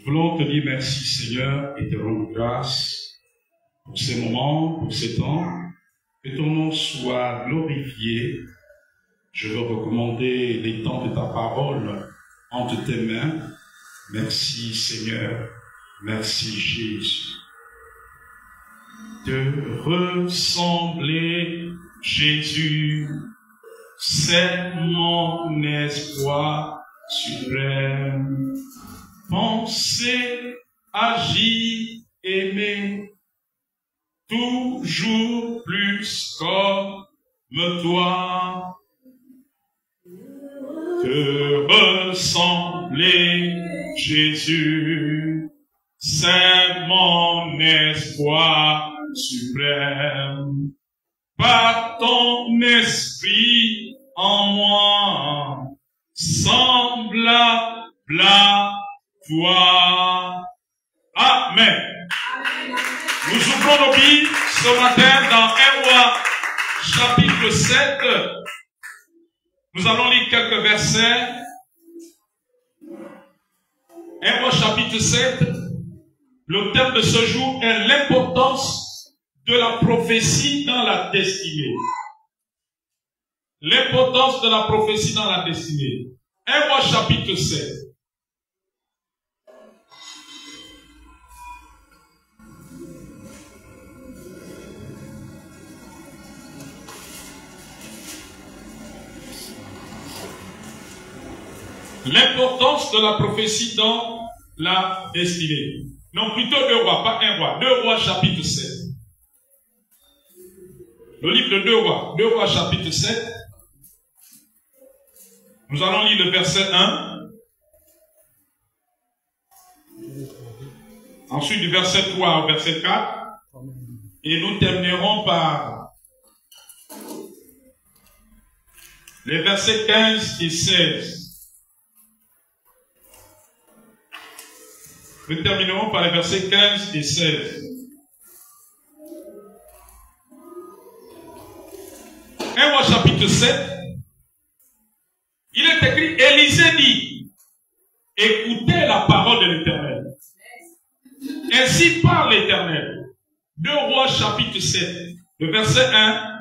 voulons te dire merci Seigneur et te rendre grâce pour ces moments, pour ces temps. Que ton nom soit glorifié. Je veux recommander les temps de ta parole entre tes mains. Merci Seigneur. Merci Jésus. Te ressembler, Jésus, c'est mon espoir suprême. Penser, agir, aimer, toujours plus comme toi. Te ressembler, Jésus, c'est mon espoir suprême. Par ton esprit en moi, semblable à toi. Amen. Nous ouvrons nos Bibles ce matin dans 1 Roi, chapitre 7. Nous allons lire quelques versets. 1 Roi, chapitre 7. Le thème de ce jour est l'importance de la prophétie dans la destinée. L'importance de la prophétie dans la destinée. 1 Roi, chapitre 7. L'importance de la prophétie dans la destinée. Non, plutôt 2 Rois, pas 1 Roi. 2 Rois, chapitre 7. Le livre de 2 Rois, chapitre 7. Nous allons lire le verset 1. Ensuite, du verset 3 au verset 4. Et nous terminerons par les versets 15 et 16. Nous terminerons par les versets 15 et 16. 1 Roi chapitre 7. Il est écrit, Élisée dit, écoutez la parole de l'Éternel. Ainsi parle l'Éternel. 2 Rois chapitre 7, le verset 1.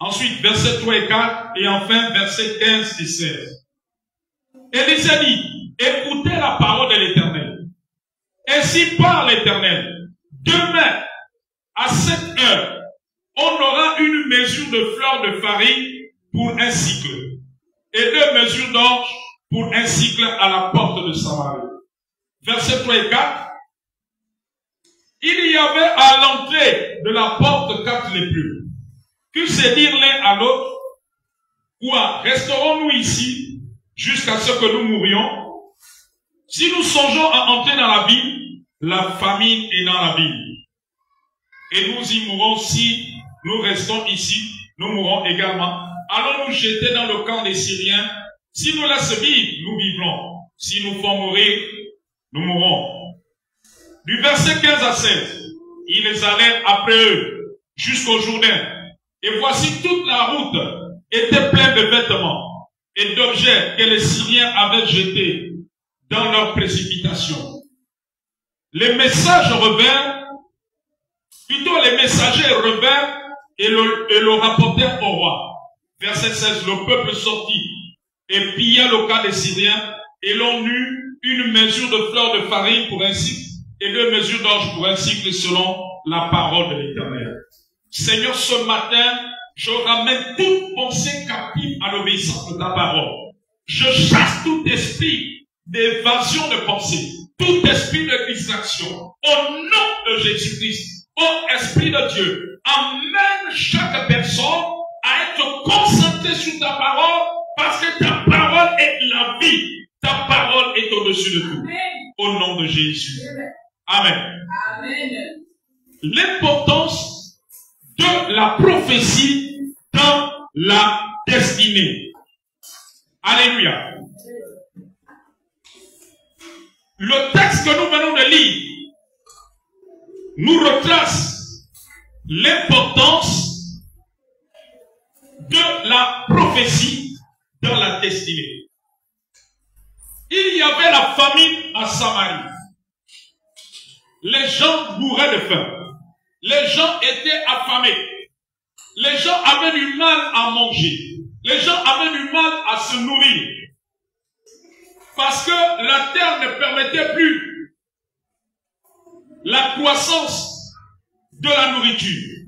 Ensuite, versets 3 et 4. Et enfin, versets 15 et 16. Élisée dit, écoutez la parole de l'Éternel. Ainsi parle l'Éternel. Demain, à cette heure, on aura une mesure de fleurs de farine pour un cycle, et 2 mesures d'orge pour un cycle à la porte de Samarie. Versets 3 et 4. Il y avait à l'entrée de la porte 4 lépreux, qui se dirent l'un à l'autre, quoi, resterons-nous ici jusqu'à ce que nous mourions? Si nous songeons à entrer dans la ville, la famine est dans la ville. Et nous y mourrons. Si nous restons ici, nous mourrons également. Allons nous jeter dans le camp des Syriens. Si nous laissons vivre, nous vivrons. Si nous font mourir, nous mourrons. Du verset 15 à 16, ils allèrent après eux jusqu'au Jourdain. Et voici toute la route était pleine de vêtements et d'objets que les Syriens avaient jetés dans leur précipitation. Les messages revinrent, plutôt les messagers revinrent et le rapportèrent au roi. Verset 16, le peuple sortit et pilla le camp des Syriens et l'on eut une mesure de fleurs de farine pour un cycle et 2 mesures d'orge pour un cycle selon la parole de l'Éternel. Seigneur, ce matin, je ramène toute pensée captive à l'obéissance de ta parole. Je chasse tout esprit d'évasion de pensée, tout esprit de distraction. Au nom de Jésus-Christ, ô Esprit de Dieu, amène chaque personne à être concentrée sur ta parole, parce que ta parole est la vie. Ta parole est au-dessus de tout. Au nom de Jésus. Amen. Amen. L'importance de la prophétie dans la destinée. Alléluia. Le texte que nous venons de lire nous retrace l'importance de la prophétie dans la destinée. il y avait la famine à Samarie. Les gens mouraient de faim. Les gens étaient affamés. Les gens avaient du mal à manger. Les gens avaient du mal à se nourrir. Parce que la terre ne permettait plus la croissance de la nourriture.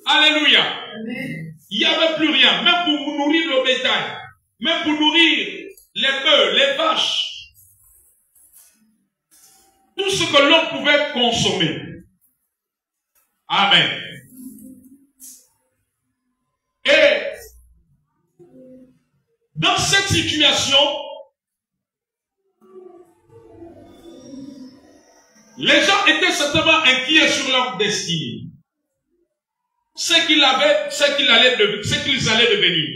Alléluia. Amen. Il n'y avait plus rien. Même pour nourrir le bétail. Même pour nourrir les bœufs, les vaches. Tout ce que l'homme pouvait consommer. Amen. Et dans cette situation, les gens étaient certainement inquiets sur leur destinée. Ce qu'ils allaient devenir.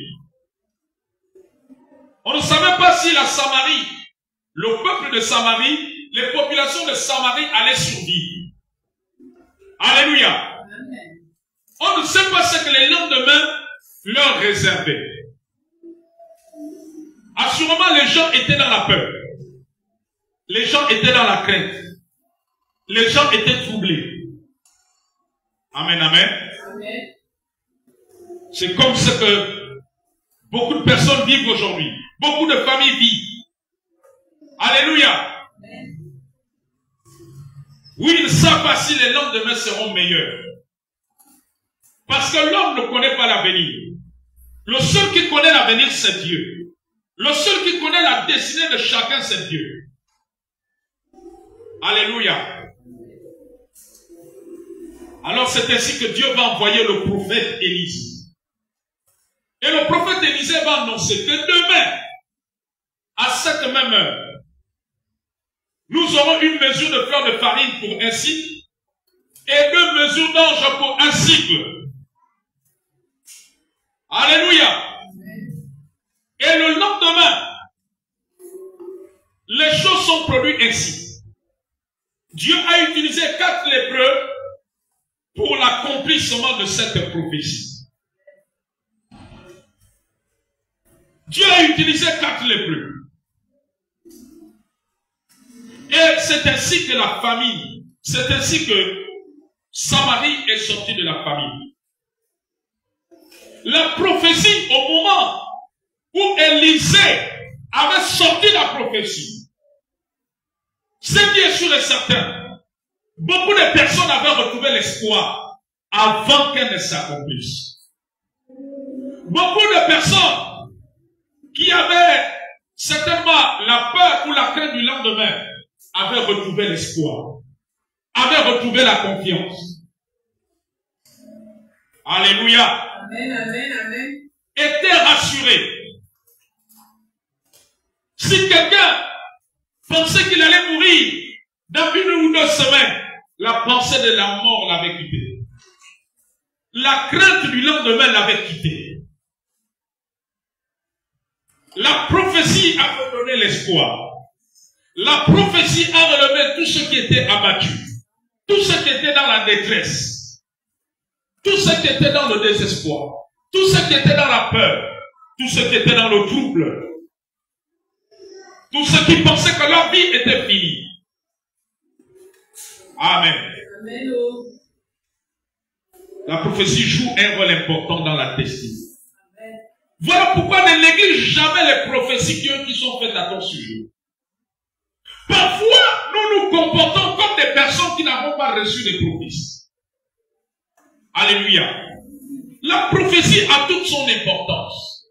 On ne savait pas si la Samarie, le peuple de Samarie, les populations de Samarie allaient survivre. Alléluia. On ne sait pas ce que les lendemains leur réservaient. Assurément, les gens étaient dans la peur. Les gens étaient dans la crainte. Les gens étaient troublés. Amen, amen. Amen. C'est comme ce que beaucoup de personnes vivent aujourd'hui. Beaucoup de familles vivent. Alléluia. Amen. Oui, ils ne savent pas si les lendemains seront meilleurs. Parce que l'homme ne connaît pas l'avenir. Le seul qui connaît l'avenir, c'est Dieu. Le seul qui connaît la destinée de chacun, c'est Dieu. Alléluia. Alors c'est ainsi que Dieu va envoyer le prophète Élisée. Et le prophète Élisée va annoncer que demain, à cette même heure, nous aurons une mesure de fleur de farine pour un cycle et 2 mesures d'orge pour un cycle. Alléluia. Et le lendemain, les choses sont produites ainsi. Dieu a utilisé 4 lépreux pour l'accomplissement de cette prophétie. Dieu a utilisé 4 lépreux. Et c'est ainsi que la famille, c'est ainsi que Samarie est sortie de la famille. La prophétie, au moment où Élisée avait sorti la prophétie, c'est bien sûr et certain, beaucoup de personnes avaient retrouvé l'espoir avant qu'elle ne s'accomplisse. Beaucoup de personnes qui avaient certainement la peur ou la crainte du lendemain avaient retrouvé l'espoir, avaient retrouvé la confiance. Alléluia. Amen, amen, amen. Étaient rassurés. Si quelqu'un pensait qu'il allait mourir dans 1 ou 2 semaines, la pensée de la mort l'avait quitté. La crainte du lendemain l'avait quitté. La prophétie a donné l'espoir. La prophétie a relevé tout ce qui était abattu, tout ce qui était dans la détresse, tout ce qui était dans le désespoir, tout ce qui était dans la peur, tout ce qui était dans le trouble, tous ceux qui pensaient que leur vie était finie. Amen. Amen. La prophétie joue un rôle important dans la destinée. Voilà pourquoi ne néglige jamais les prophéties qui sont faites à ton sujet. Parfois, nous nous comportons comme des personnes qui n'avons pas reçu des prophéties. Alléluia. La prophétie a toute son importance.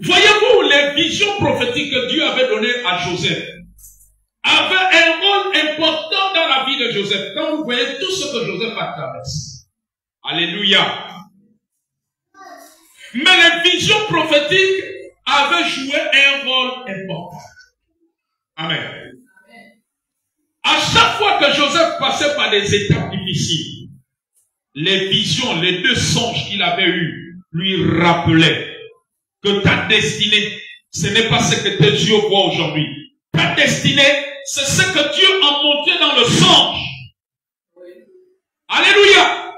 Voyez-vous, les visions prophétiques que Dieu avait données à Joseph avaient un rôle important dans la vie de Joseph. Quand vous voyez tout ce que Joseph a traversé. Alléluia. Mais les visions prophétiques avaient joué un rôle important. Amen. À chaque fois que Joseph passait par des étapes difficiles, les visions, les 2 songes qu'il avait eus lui rappelaient que ta destinée, ce n'est pas ce que Dieu voit aujourd'hui. Ta destinée, c'est ce que Dieu a montré dans le songe. Alléluia.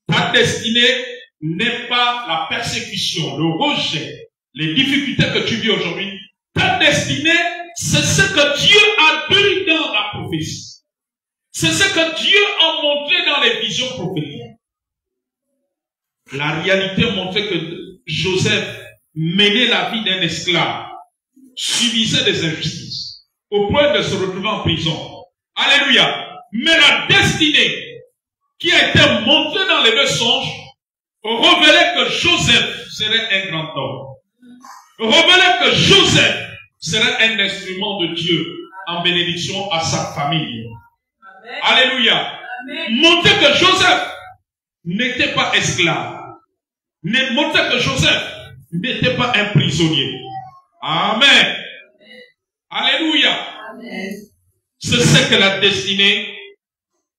Ta destinée n'est pas la persécution, le rejet, les difficultés que tu vis aujourd'hui. ta destinée, c'est ce que Dieu a dit dans la prophétie. C'est ce que Dieu a montré dans les visions prophétiques. La réalité montrait que Joseph menait la vie d'un esclave, subissait des injustices, au point de se retrouver en prison. Alléluia. Mais la destinée qui a été montrée dans les deux songes révélait que Joseph serait un grand homme. Révélait que Joseph serait un instrument de Dieu en bénédiction à sa famille. Amen. Alléluia. Montrer que Joseph n'était pas esclave. Montrer que Joseph n'était pas un prisonnier. Amen. Alléluia. Amen. C'est ce que la destinée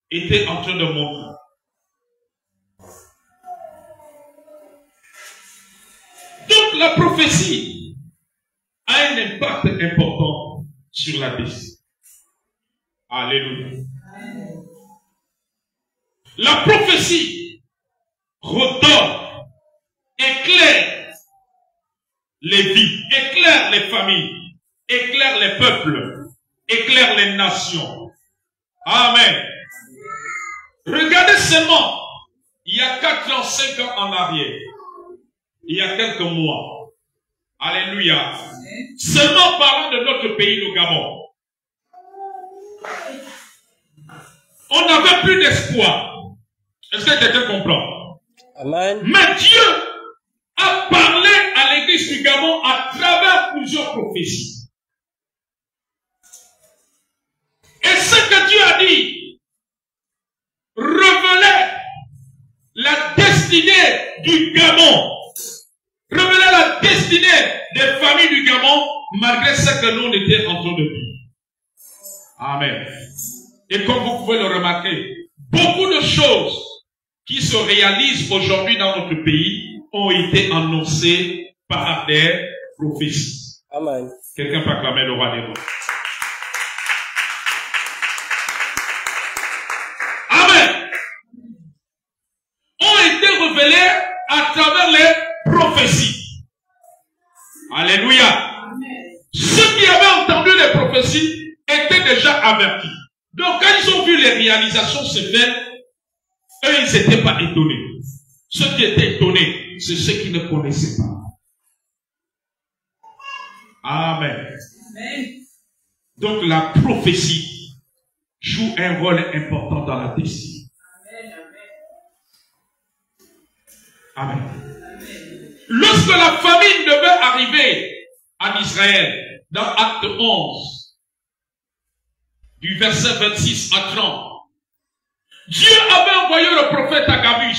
était en train de montrer. Donc la prophétie a un impact important sur la destinée. Alléluia. Amen. La prophétie redonne, éclaire les vies, éclaire les familles, éclaire les peuples, éclaire les nations. Amen. Regardez seulement, il y a 4 ans, 5 ans en arrière, il y a quelques mois. Alléluia. Seulement parlant de notre pays, le Gabon. On n'avait plus d'espoir. Est-ce que quelqu'un comprend? Amen. Mais Dieu a parlé à l'église du Gabon à travers plusieurs prophéties. Et ce que Dieu a dit révélait la destinée du Gabon. Révélait la destinée des familles du Gabon malgré ce que nous étions en train de vivre. Amen. Et comme vous pouvez le remarquer, beaucoup de choses qui se réalisent aujourd'hui dans notre pays ont été annoncées par des prophéties. Amen. Quelqu'un peut acclamer le roi des rois. Amen. Ont été révélées à travers les prophéties. Alléluia. Amen. Ceux qui avaient entendu les prophéties étaient déjà avertis. Donc quand ils ont vu les réalisations se faire, eux ils n'étaient pas étonnés. Ceux qui étaient étonnés, c'est ceux qui ne connaissaient pas. Amen. Amen. Donc la prophétie joue un rôle important dans la destinée. Amen. Amen. Lorsque la famine devait arriver en Israël, dans Acte 11, du verset 26 à 30, Dieu avait envoyé le prophète Agabus,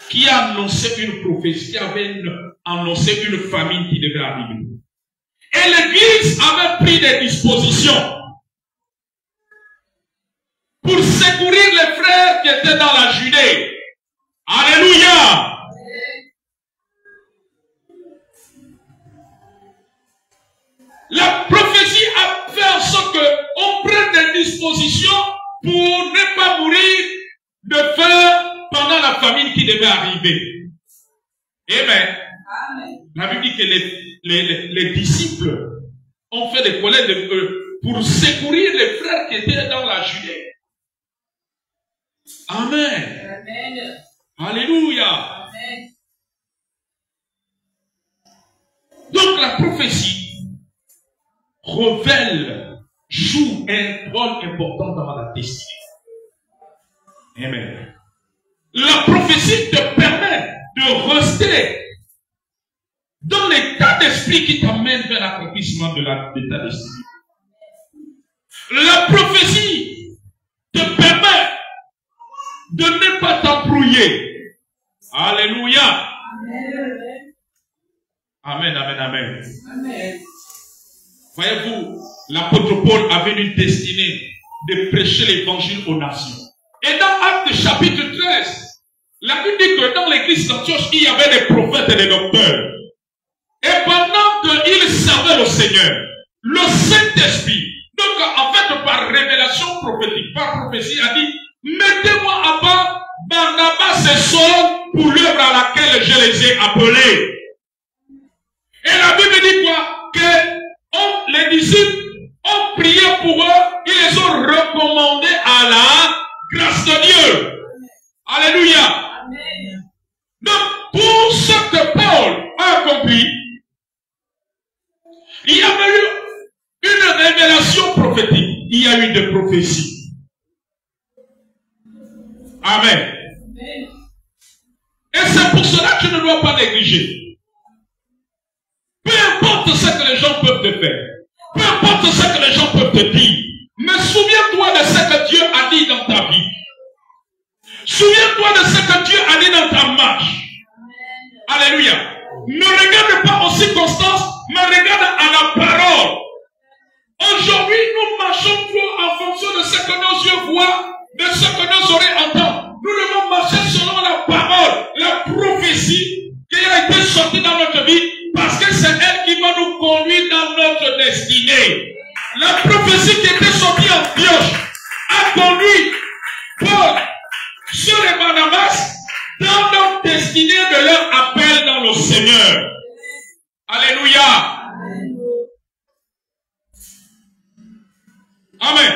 qui a annoncé une prophétie, qui avait annoncé une famine qui devait arriver. Et l'Église avait pris des dispositions pour secourir les frères qui étaient dans la Judée. Alléluia! La prophétie a fait en sorte qu'on prenne des dispositions pour ne pas mourir de faim pendant la famine qui devait arriver. Amen. Amen. La Bible dit que les disciples ont fait des collègues pour secourir les frères qui étaient dans la Judée. Amen. Amen. Alléluia. Amen. Donc la prophétie révèle, joue un rôle important dans la destinée. Amen. La prophétie te permet de rester dans l'état d'esprit qui t'amène vers l'accomplissement de ta destinée. La prophétie te permet de ne pas t'embrouiller. Alléluia. Amen, amen, amen. Amen. Voyez-vous, l'apôtre Paul avait une destinée de prêcher l'évangile aux nations. Et dans Actes chapitre 13, la Bible dit que dans l'église d'Antioche, il y avait des prophètes et des docteurs. Et pendant qu'ils servaient le Seigneur, le Saint-Esprit, donc en fait par révélation prophétique, par prophétie, a dit, mettez-moi à part Barnabas et Saul pour l'œuvre à laquelle je les ai appelés. Et la Bible dit quoi? Que les disciples ont prié pour eux, ils les ont recommandés à la grâce de Dieu. Alléluia. Amen. Donc, pour ce que Paul a accompli, il y a eu une révélation prophétique. Il y a eu des prophéties. Amen. Amen. Et c'est pour cela que tu ne dois pas négliger. Peu importe ce que les gens peuvent te faire. Peu importe ce que les gens peuvent te dire. Mais souviens-toi de ce que Dieu a dit dans ta vie. Souviens-toi de ce que Dieu a dit dans ta marche. Alléluia. Ne regarde pas aux circonstances, mais regarde à la parole. Aujourd'hui, nous marchons trop en fonction de ce que nos yeux voient, de ce que nos oreilles entendent. Nous devons marcher selon la parole, la prophétie qui a été sortie dans notre vie, parce que c'est elle qui va nous conduire dans notre destinée. La prophétie qui était sortie en Antioche a conduit Paul sur les Barnabas dans leur destinée de leur appel dans le Seigneur. Alléluia. Amen.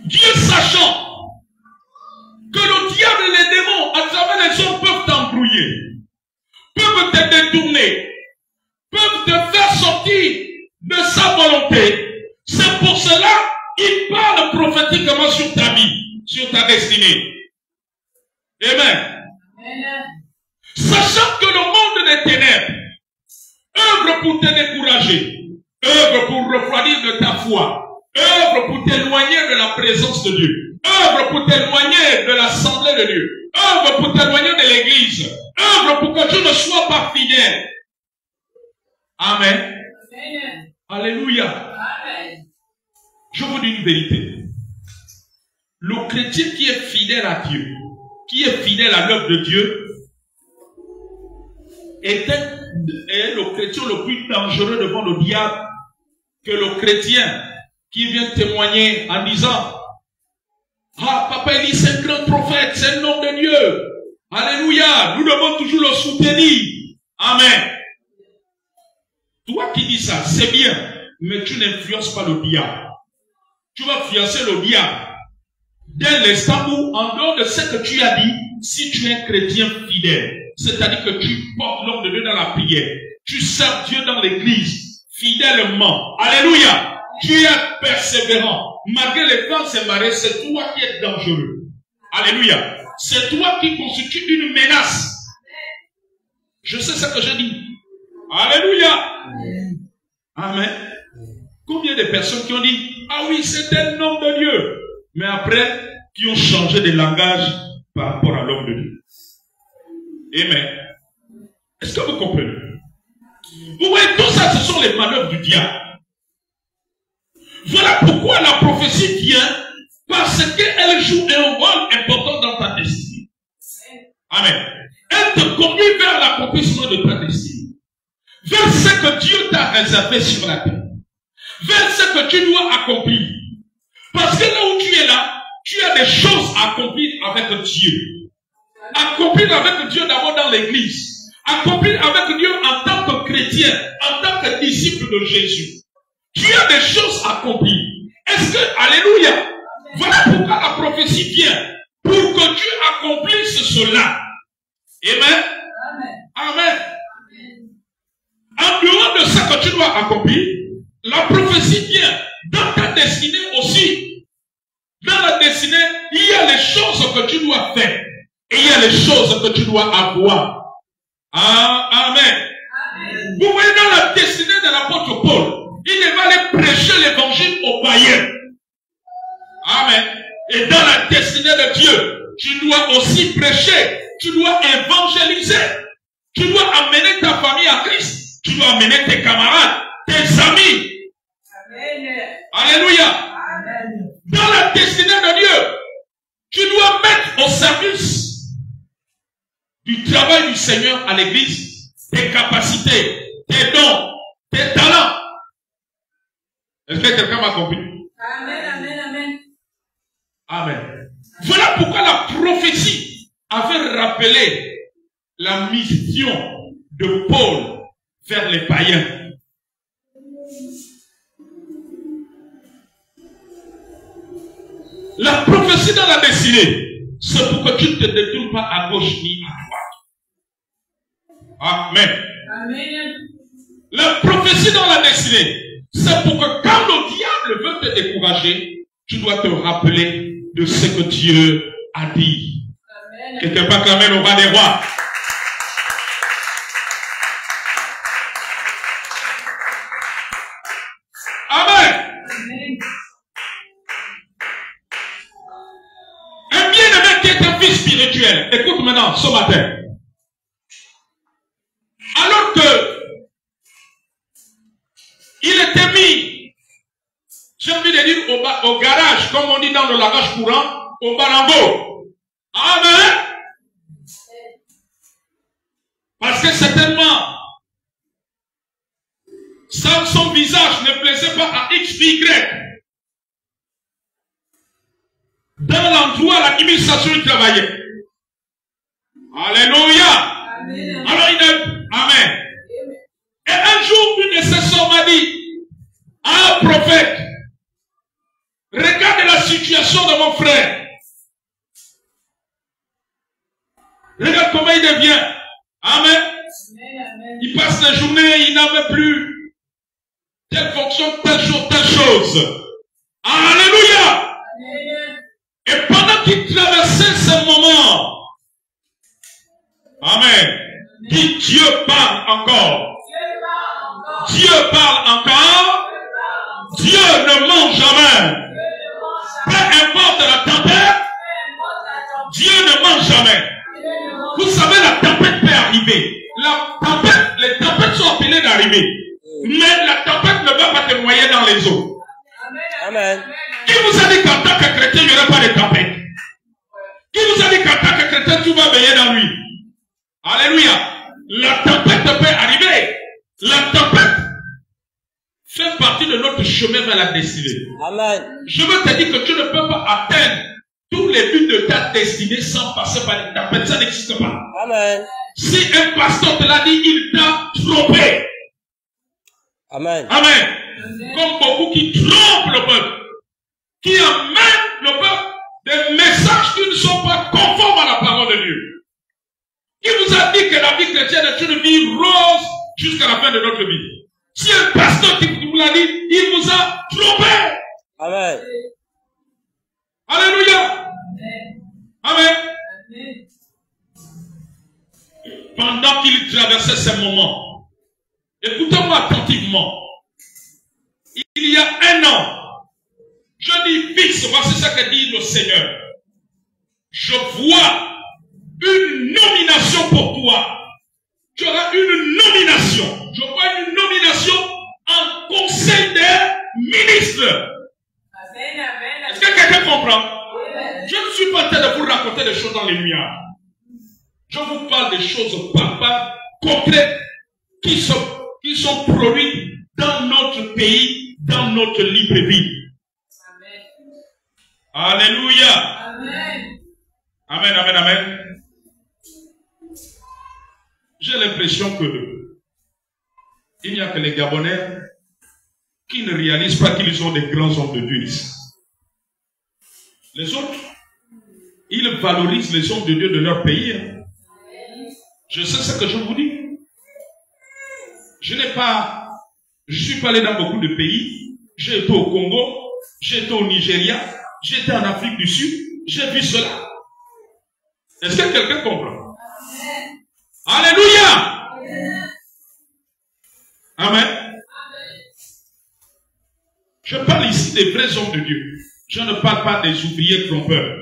Dieu sachant que le diable et les démons à travers les hommes peuvent t'embrouiller, peuvent te détourner, peuvent te faire sortir de sa volonté, c'est pour cela qu'il parle prophétiquement sur ta vie, sur ta destinée. Amen. Amen. Sachant que le monde des ténèbres œuvre pour te décourager, œuvre pour refroidir de ta foi, œuvre pour t'éloigner de la présence de Dieu, œuvre pour t'éloigner de l'assemblée de Dieu, œuvre pour t'éloigner de l'église, œuvre pour que tu ne sois pas fidèle. Amen. Amen. Alléluia. Amen. Je vous dis une vérité. Le chrétien qui est fidèle à Dieu, qui est fidèle à l'œuvre de Dieu, est le chrétien le plus dangereux devant le diable que le chrétien qui vient témoigner en disant: ah, Papa Élie, c'est un grand prophète, c'est un homme de Dieu. Alléluia, nous devons toujours le soutenir. Amen. Toi qui dis ça, c'est bien, mais tu n'influences pas le diable. Tu vas influencer le diable dès l'instant où, en dehors de ce que tu as dit, si tu es un chrétien fidèle, c'est-à-dire que tu portes l'homme de Dieu dans la prière, tu sers Dieu dans l'église fidèlement. Alléluia. Tu es persévérant. Malgré les vents et marées, c'est toi qui es dangereux. Alléluia. C'est toi qui constitue une menace. Je sais ce que je dis. Alléluia. Amen. Combien de personnes qui ont dit: ah oui, c'est un homme de Dieu, mais après, qui ont changé de langage par rapport à l'homme de Dieu. Amen. Est-ce que vous comprenez? Vous voyez, tout ça, ce sont les manœuvres du diable. Voilà pourquoi la prophétie vient, parce qu'elle joue un rôle important dans ta destinée. Amen. Elle te conduit vers l'accomplissement de ta destinée. Vers ce que Dieu t'a réservé sur la terre. Vers ce que tu dois accomplir. Parce que là où tu es là, tu as des choses à accomplir avec Dieu. Accomplir avec Dieu d'abord dans l'église. Accomplir avec Dieu en tant que chrétien, en tant que disciple de Jésus. Tu as des choses à accomplir. Est-ce que, alléluia, voilà pourquoi la prophétie vient. Pour que tu accomplisses cela. Amen. Amen. En dehors de ce que tu dois accomplir, la prophétie vient dans ta destinée aussi. Dans la destinée, il y a les choses que tu dois faire. Et il y a les choses que tu dois avoir. Amen. Vous voyez, dans la destinée de l'apôtre Paul, il devait aller prêcher l'évangile aux païens. Amen. Et dans la destinée de Dieu, tu dois aussi prêcher. Tu dois évangéliser. Tu dois amener ta famille à Christ. Tu dois amener tes camarades, tes amis. Amen. Alléluia. Amen. Dans la destinée de Dieu, tu dois mettre au service du travail du Seigneur à l'église tes capacités, tes dons, tes talents. Est-ce que quelqu'un m'a compris? Amen, amen, amen. Amen. Voilà pourquoi la prophétie avait rappelé la mission de Paul vers les païens. La prophétie dans la destinée, c'est pour que tu ne te détournes pas à gauche ni à droite. Amen. Amen. La prophétie dans la destinée, c'est pour que quand le diable veut te décourager, tu dois te rappeler de ce que Dieu a dit. Amen. Quelqu'un peut acclamer le roi des rois. Amen. Amen. Un bien-aimé qui est un fils spirituel, écoute maintenant ce matin. Alors que il était mis, j'ai envie de dire au garage, comme on dit dans le langage courant, au balango. Amen. Parce que certainement, son visage ne plaisait pas à XY. Dans l'endroit, l'administration, il travaillait. Alléluia. Amen. Alors il est, amen. Et un jour, une de ses sœurs m'a dit, ah, prophète, regarde la situation de mon frère. Regarde comment il devient. Amen. Amen. Il passe la journée, il n'avait plus telle fonction, telle chose. Alléluia. Amen. Et pendant qu'il traversait ce moment, amen, dit Dieu parle encore. Dieu parle encore. Dieu ne ment jamais. Peu importe la tempête, Dieu ne ment jamais. Vous savez, la tempête peut arriver. Les tempêtes sont appelées d'arriver. Mais la tempête ne va pas te noyer dans les eaux. Amen. Qui vous a dit qu'en tant que chrétien, il n'y aura pas de tempête? Qui vous a dit qu'en tant que chrétien, tout va veiller dans lui? Alléluia. La tempête peut arriver. La tempête fait partie de notre chemin vers la destinée. Amen. Je veux te dire que tu ne peux pas atteindre tous les buts de ta destinée sans passer par une tempête. Ça n'existe pas. Amen. Si un pasteur te l'a dit, il t'a trompé. Amen. Amen. Comme beaucoup qui trompent le peuple, qui amènent le peuple des messages qui ne sont pas conformes à la parole de Dieu. Qui vous a dit que la vie chrétienne est une vie rose jusqu'à la fin de notre vie? Si un pasteur qui vous l'a dit, il vous a trompé. Amen. Alléluia. Amen. Amen. Pendant qu'il traversait ces moments, écoutez-moi attentivement. Il y a un an, je dis fixe, voici ce que dit le Seigneur. Je vois une nomination pour toi. Tu auras une nomination. Je vois une nomination en conseil des ministres. Amen. Amen. Est-ce que quelqu'un comprend? Amen. Je ne suis pas en train de vous raconter des choses dans les nuages. Je vous parle des choses papa concrètes qui sont produites dans notre pays, dans notre libre vie. Amen. Alléluia. Amen. Amen, amen, amen. J'ai l'impression que il n'y a que les Gabonais qui ne réalisent pas qu'ils ont des grands hommes de Dieu ici. Les autres, ils valorisent les hommes de Dieu de leur pays. Je sais ce que je vous dis. Je suis pas allé dans beaucoup de pays. J'ai été au Congo, j'ai été au Nigeria, j'ai été en Afrique du Sud, j'ai vu cela. Est-ce que quelqu'un comprend? Alléluia! Amen. Je parle ici des vrais hommes de Dieu. Je ne parle pas des ouvriers trompeurs.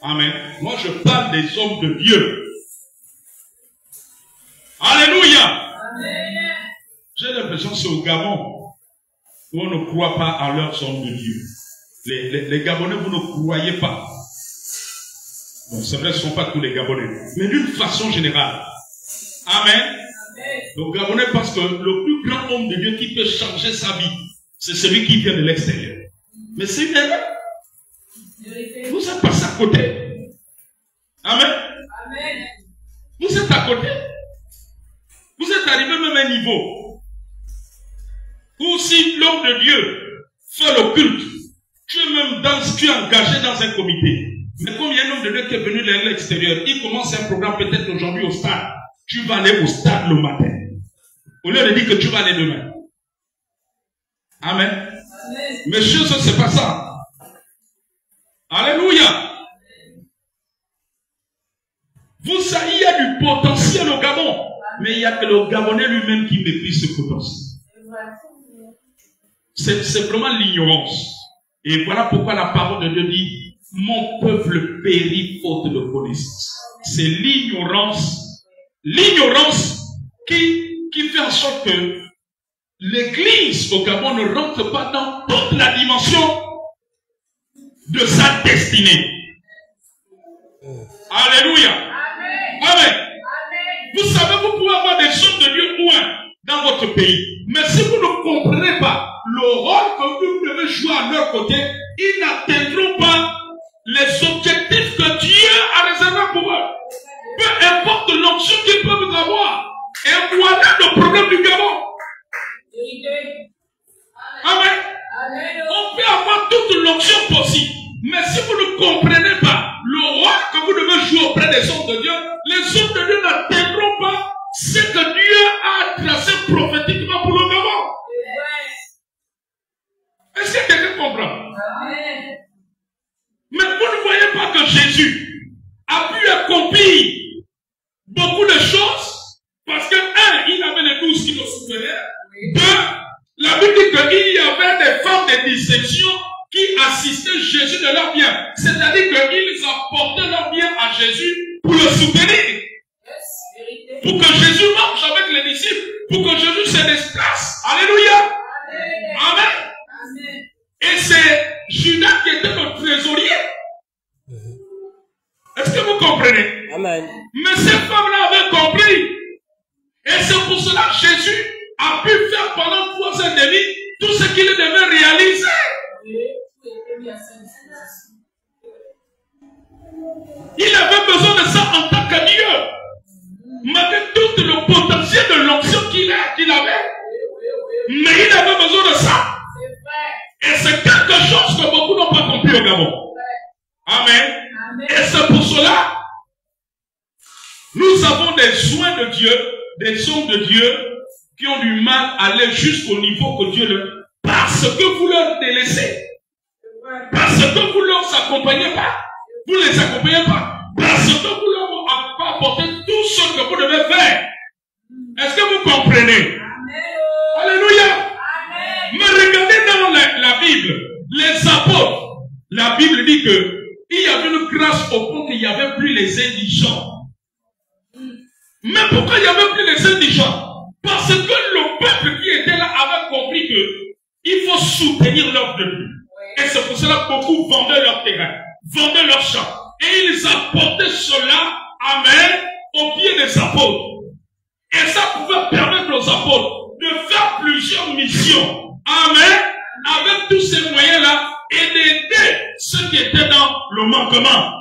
Amen. Moi, je parle des hommes de Dieu. Alléluia. Amen. J'ai l'impression que c'est au Gabon où on ne croit pas à leurs hommes de Dieu. Les Gabonais, vous ne croyez pas. Bon, c'est vrai, ce ne sont pas tous les Gabonais. Mais d'une façon générale. Amen. Le Gabonais pense que le plus grand homme de Dieu qui peut changer sa vie, c'est celui qui vient de l'extérieur. Mais c'est une erreur. Vous êtes passé à côté. Amen. Amen. Vous êtes à côté. Vous êtes arrivé même à un niveau où si l'homme de Dieu fait le culte, tu es engagé dans un comité. Mais comme il y a un homme de Dieu qui est venu de l'extérieur, il commence un programme peut-être aujourd'hui au stade. Tu vas aller au stade le matin. Au lieu de dire que tu vas aller demain. Amen. Amen. Mais chose, c'est pas ça. Alléluia. Vous savez, il y a du potentiel au Gabon. Mais il n'y a que le Gabonais lui-même qui méprise ce potentiel. C'est vraiment l'ignorance. Et voilà pourquoi la parole de Dieu dit, mon peuple périt faute de connaissance. C'est l'ignorance. L'ignorance qui fait en sorte que l'église au Gabon ne rentre pas dans toute la dimension de sa destinée. Alléluia. Amen. Amen. Vous savez, vous pouvez avoir des choses de Dieu loin dans votre pays. Mais si vous ne comprenez pas le rôle que vous devez jouer à leur côté, ils n'atteindront pas les objectifs que Dieu a réservés pour eux. Peu importe l'onction qu'ils peuvent avoir. Et voilà le problème du Gabon. Amen. On peut avoir toute l'onction possible. Mais si vous ne comprenez pas le rôle que vous devez jouer auprès des hommes de Dieu, les hommes de Dieu n'atteindront pas ce que Dieu a tracé prophétiquement pour le Gabon. Est-ce que quelqu'un comprend? Mais vous ne voyez pas que Jésus a pu accomplir beaucoup de choses parce que, il avait les 12 qui le soutenaient. 2, la Bible dit qu'il y avait des femmes de dissection qui assistaient Jésus de leur bien. C'est-à-dire qu'ils apportaient leur bien à Jésus pour le soutenir. Pour que Jésus marche avec les disciples. Pour que Jésus se déplace. Alléluia. Amen. Amen. Et c'est Judas qui était le trésorier. Est-ce que vous comprenez? Amen. Mais ces femmes-là avaient compris. Et c'est pour cela que Jésus a pu faire pendant 3 ans et demi tout ce qu'il devait réaliser. Il avait besoin de ça en tant que Dieu. Malgré tout le potentiel de l'onction qu'il avait. Mais il avait besoin de ça. Et c'est quelque chose que beaucoup n'ont pas compris au Gabon. Amen. Et c'est pour cela, nous avons des soins de Dieu, des hommes de Dieu, qui ont du mal à aller jusqu'au niveau que Dieu le... Parce que vous leur délaissez. Parce que vous ne leur accompagnez pas. Vous ne les accompagnez pas. Parce que vous ne leur avez pas apporté tout ce que vous devez faire. Est-ce que vous comprenez? Alléluia. Mais regardez dans la Bible, les apôtres, la Bible dit que il y avait une grâce au point qu'il n'y avait plus les indigents. Mais pourquoi il n'y avait plus les indigents? Parce que le peuple qui était là avait compris que il faut soutenir l'œuvre de Dieu. Et c'est pour cela que beaucoup vendaient leur terrain, vendaient leur champ. Et ils apportaient cela, amen, aux pieds des apôtres. Et ça pouvait permettre aux apôtres de faire plusieurs missions. Amen. Avec tous ces moyens-là et d'aider ceux qui étaient dans le manquement.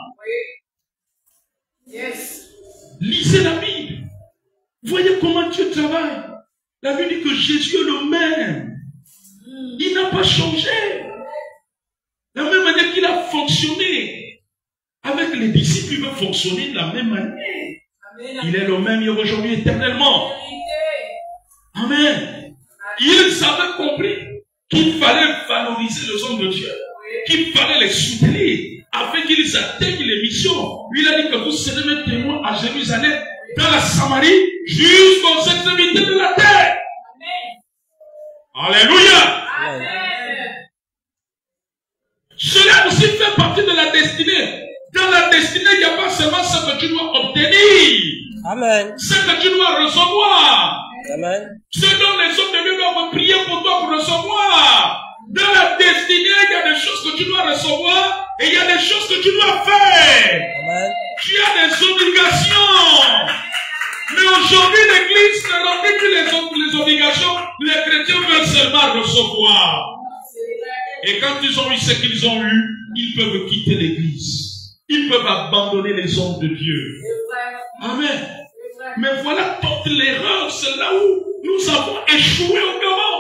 Oui. Yes. Lisez la Bible. Voyez comment Dieu travaille. La Bible dit que Jésus est le même. Il n'a pas changé. La même manière qu'il a fonctionné. Avec les disciples, il veut fonctionner de la même manière. Amen. Il est le même hier, aujourd'hui, éternellement. Amen. Ils avaient compris qu'il fallait valoriser les hommes de Dieu, qu'il fallait les soutenir afin qu'ils atteignent les missions. Lui, il a dit que vous serez mes témoins à Jérusalem, dans la Samarie, jusqu'aux extrémités de la terre. Amen. Alléluia. Amen. Cela aussi fait partie de la destinée. Dans la destinée, il n'y a pas seulement ce que tu dois obtenir. Amen. Ce que tu dois recevoir. Amen. Ce dont les hommes de Dieu doivent prier pour toi pour recevoir. Dans la destinée, il y a des choses que tu dois recevoir et il y a des choses que tu dois faire. Amen. Tu as des obligations. Mais aujourd'hui, l'Église ne remplit plus les obligations. Les chrétiens veulent seulement recevoir. Et quand ils ont eu ce qu'ils ont eu, ils peuvent quitter l'Église. ils peuvent abandonner les hommes de Dieu. Amen. Mais voilà toute l'erreur, c'est là où nous avons échoué au Gabon.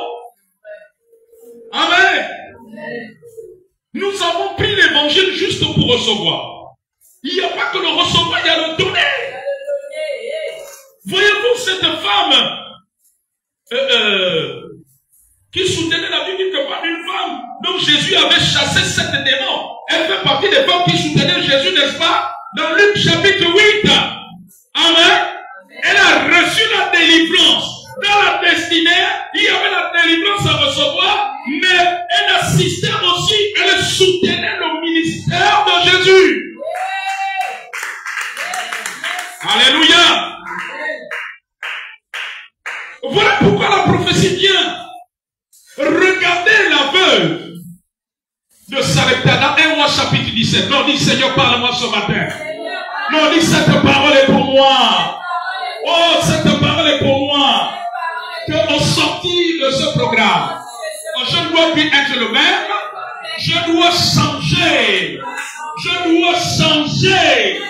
Amen. Nous avons pris l'évangile juste pour recevoir. Il n'y a pas que le recevoir, il y a le donner. Voyez-vous cette femme qui soutenait la Bible que par une femme dont Jésus avait chassé 7 démons. Elle fait partie des femmes qui soutenaient Jésus, n'est-ce pas? Dans Luc chapitre 8. Amen. Elle a reçu la délivrance. Dans la destinée, il y avait la délivrance à recevoir, mais elle assistait aussi, elle soutenait le ministère de Jésus. Alléluia. Voilà pourquoi la prophétie vient. Regardez la veuve de Sarepta dans 1 Roi chapitre 17. Non, dis Seigneur, parle-moi ce matin. Non, dis cette parole est pour moi. Oh, cette parole est pour moi. Qu'au sortir de ce programme, je ne dois plus être le même. Je dois changer. Je dois changer.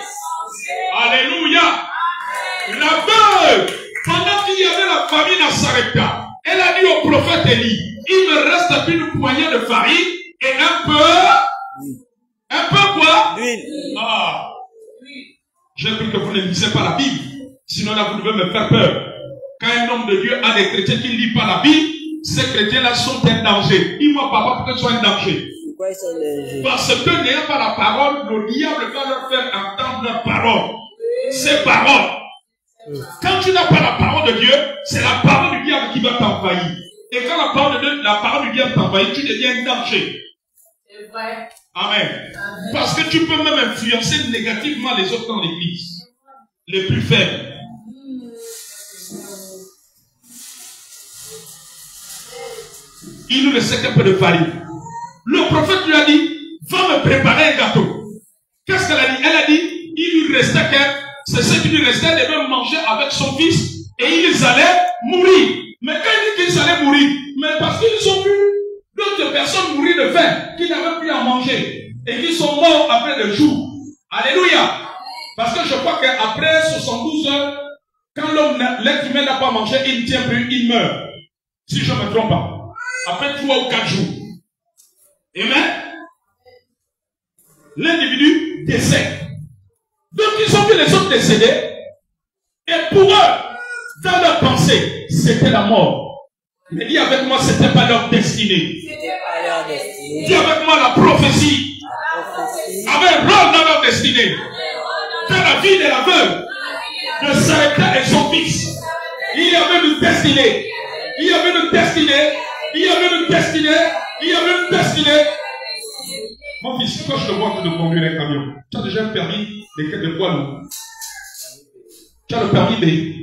Alléluia. La veuve, pendant qu'il y avait la famine à Sarepta, elle a dit au prophète Élie, il me reste une poignée de farine et un peu quoi? Ah. J'ai cru que vous ne lisez pas la Bible. Sinon là, vous devez me faire peur. Quand un homme de Dieu a des chrétiens qui ne lisent pas la Bible, ces chrétiens-là sont un danger. Dis-moi, papa, pourquoi ils sont un danger? Parce que n'ayant pas la parole, le diable va leur faire entendre leur parole. Ces paroles. Quand tu n'as pas la parole de Dieu, c'est la parole du diable qui va t'envahir. Et quand la parole du diable t'envahit, tu deviens un danger. C'est vrai. Amen. Parce que tu peux même influencer négativement les autres dans l'église. Les plus faibles. Il nous laissait un peu de farine. Le prophète lui a dit, va me préparer un gâteau. Qu'est-ce qu'elle a dit? Elle a dit, il lui restait c'est ce qui lui restait, elle devait manger avec son fils et ils allaient mourir. Mais quand il dit qu'ils allaient mourir, mais parce qu'ils ont vu d'autres personnes mourir de faim, qui n'avaient plus à manger et qui sont morts après le jour. Alléluia. Parce que je crois qu'après 72 heures, quand l'être humain n'a pas mangé, il ne tient plus, il meurt. Si je ne me trompe pas. Après 3 ou 4 jours. Amen. L'individu décède. Donc ils ont vu les autres décédés. Et pour eux, dans leur pensée, c'était la mort. Mais dis avec moi, ce n'était pas leur destinée. Dis avec moi, la prophétie avait un rôle dans leur destinée. Dans la vie de la veuve, de Sarepta et son fils, il y avait une destinée. Il y avait une destinée. Il y avait une destinée. Il y avait une destinée. Mon fils, quand je te vois en train de conduire un camion, tu as déjà un permis de poids lourd. Tu as le permis de...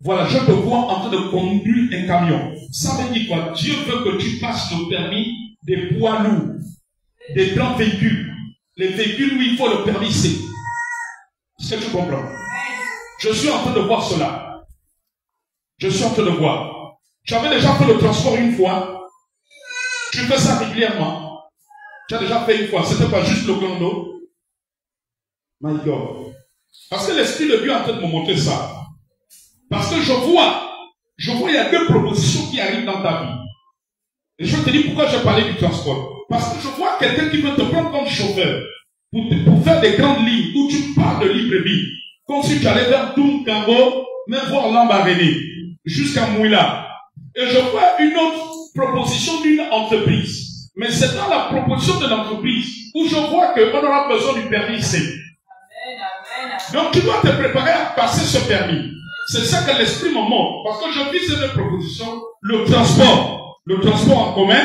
Voilà, je te vois en train de conduire un camion. Ça veut dire quoi? Dieu veut que tu passes le permis des poids lourds, des grands véhicules. Les véhicules où il faut le permis C. Est-ce que tu comprends? Je suis en train de voir cela. Je suis en train de voir. Tu avais déjà fait le transport une fois. Tu fais ça régulièrement. Tu as déjà fait une fois. C'était pas juste le condo. My God. Parce que l'Esprit de Dieu est en train de me montrer ça. Parce que je vois, il y a 2 propositions qui arrivent dans ta vie. Et je te dis pourquoi je parlais du transport. Parce que je vois quelqu'un qui veut te prendre comme chauffeur pour faire des grandes lignes où tu parles de Libreville. Comme si tu allais vers Tunkango, même voir Lambaréné, jusqu'à Mouila. Et je vois une autre proposition d'une entreprise. Mais c'est dans la proposition de l'entreprise où je vois qu'on aura besoin du permis C. Donc tu dois te préparer à passer ce permis. C'est ça que l'Esprit me montre. Parce que je vis cette proposition, le transport en commun,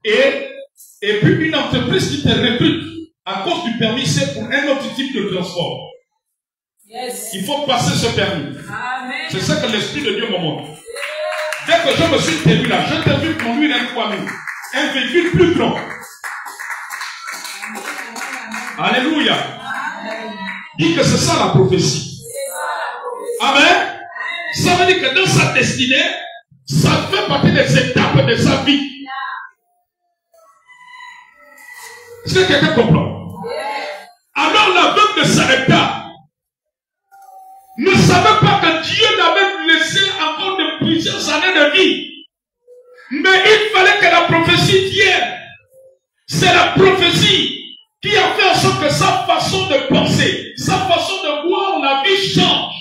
et puis une entreprise qui te recrute à cause du permis C pour un autre type de transport. Yes. Il faut passer ce permis. C'est ça que l'Esprit de Dieu me montre. Dès que je me suis tenu là, je t'ai vu conduire un poids lourd, un véhicule plus grand. Alléluia. Dis que c'est ça la prophétie. Amen. Ça veut dire que dans sa destinée, ça fait partie des étapes de sa vie. Est-ce que quelqu'un comprend? Alors la veuve ne savait pas. Ne savait pas que Dieu l'avait laissé encore de plusieurs années de vie. Mais il fallait que la prophétie vienne. C'est la prophétie qui a fait en sorte que sa façon de penser, sa façon de voir la vie change.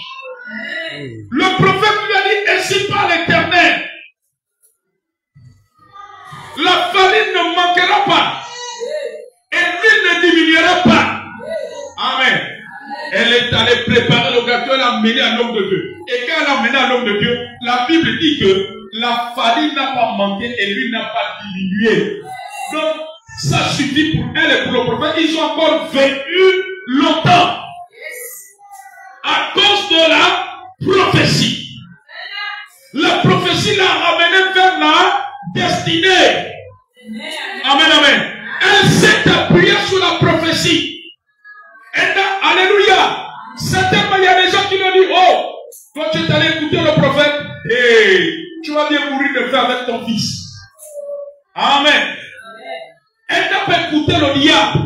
Le prophète lui a dit, ainsi par l'Éternel, la farine ne manquera pas et l'huile ne diminuera pas. Amen. Elle est allée préparer le gâteau, elle a amené à l'homme de Dieu. Et quand elle a amené à l'homme de Dieu, la Bible dit que la farine n'a pas manqué et l'huile n'a pas diminué. Donc, ça suffit pour elle et pour le prophète. Ils ont encore vécu longtemps à cause de la prophétie. La prophétie l'a ramené vers la destinée. Amen, amen. Elle s'est appuyée sur la prophétie. Et alléluia. Certainement, il y a des gens qui l'ont dit, oh, toi tu es allé écouter le prophète, et tu vas bien mourir de faim avec ton fils. Amen. Elle n'a pas écouté le diable.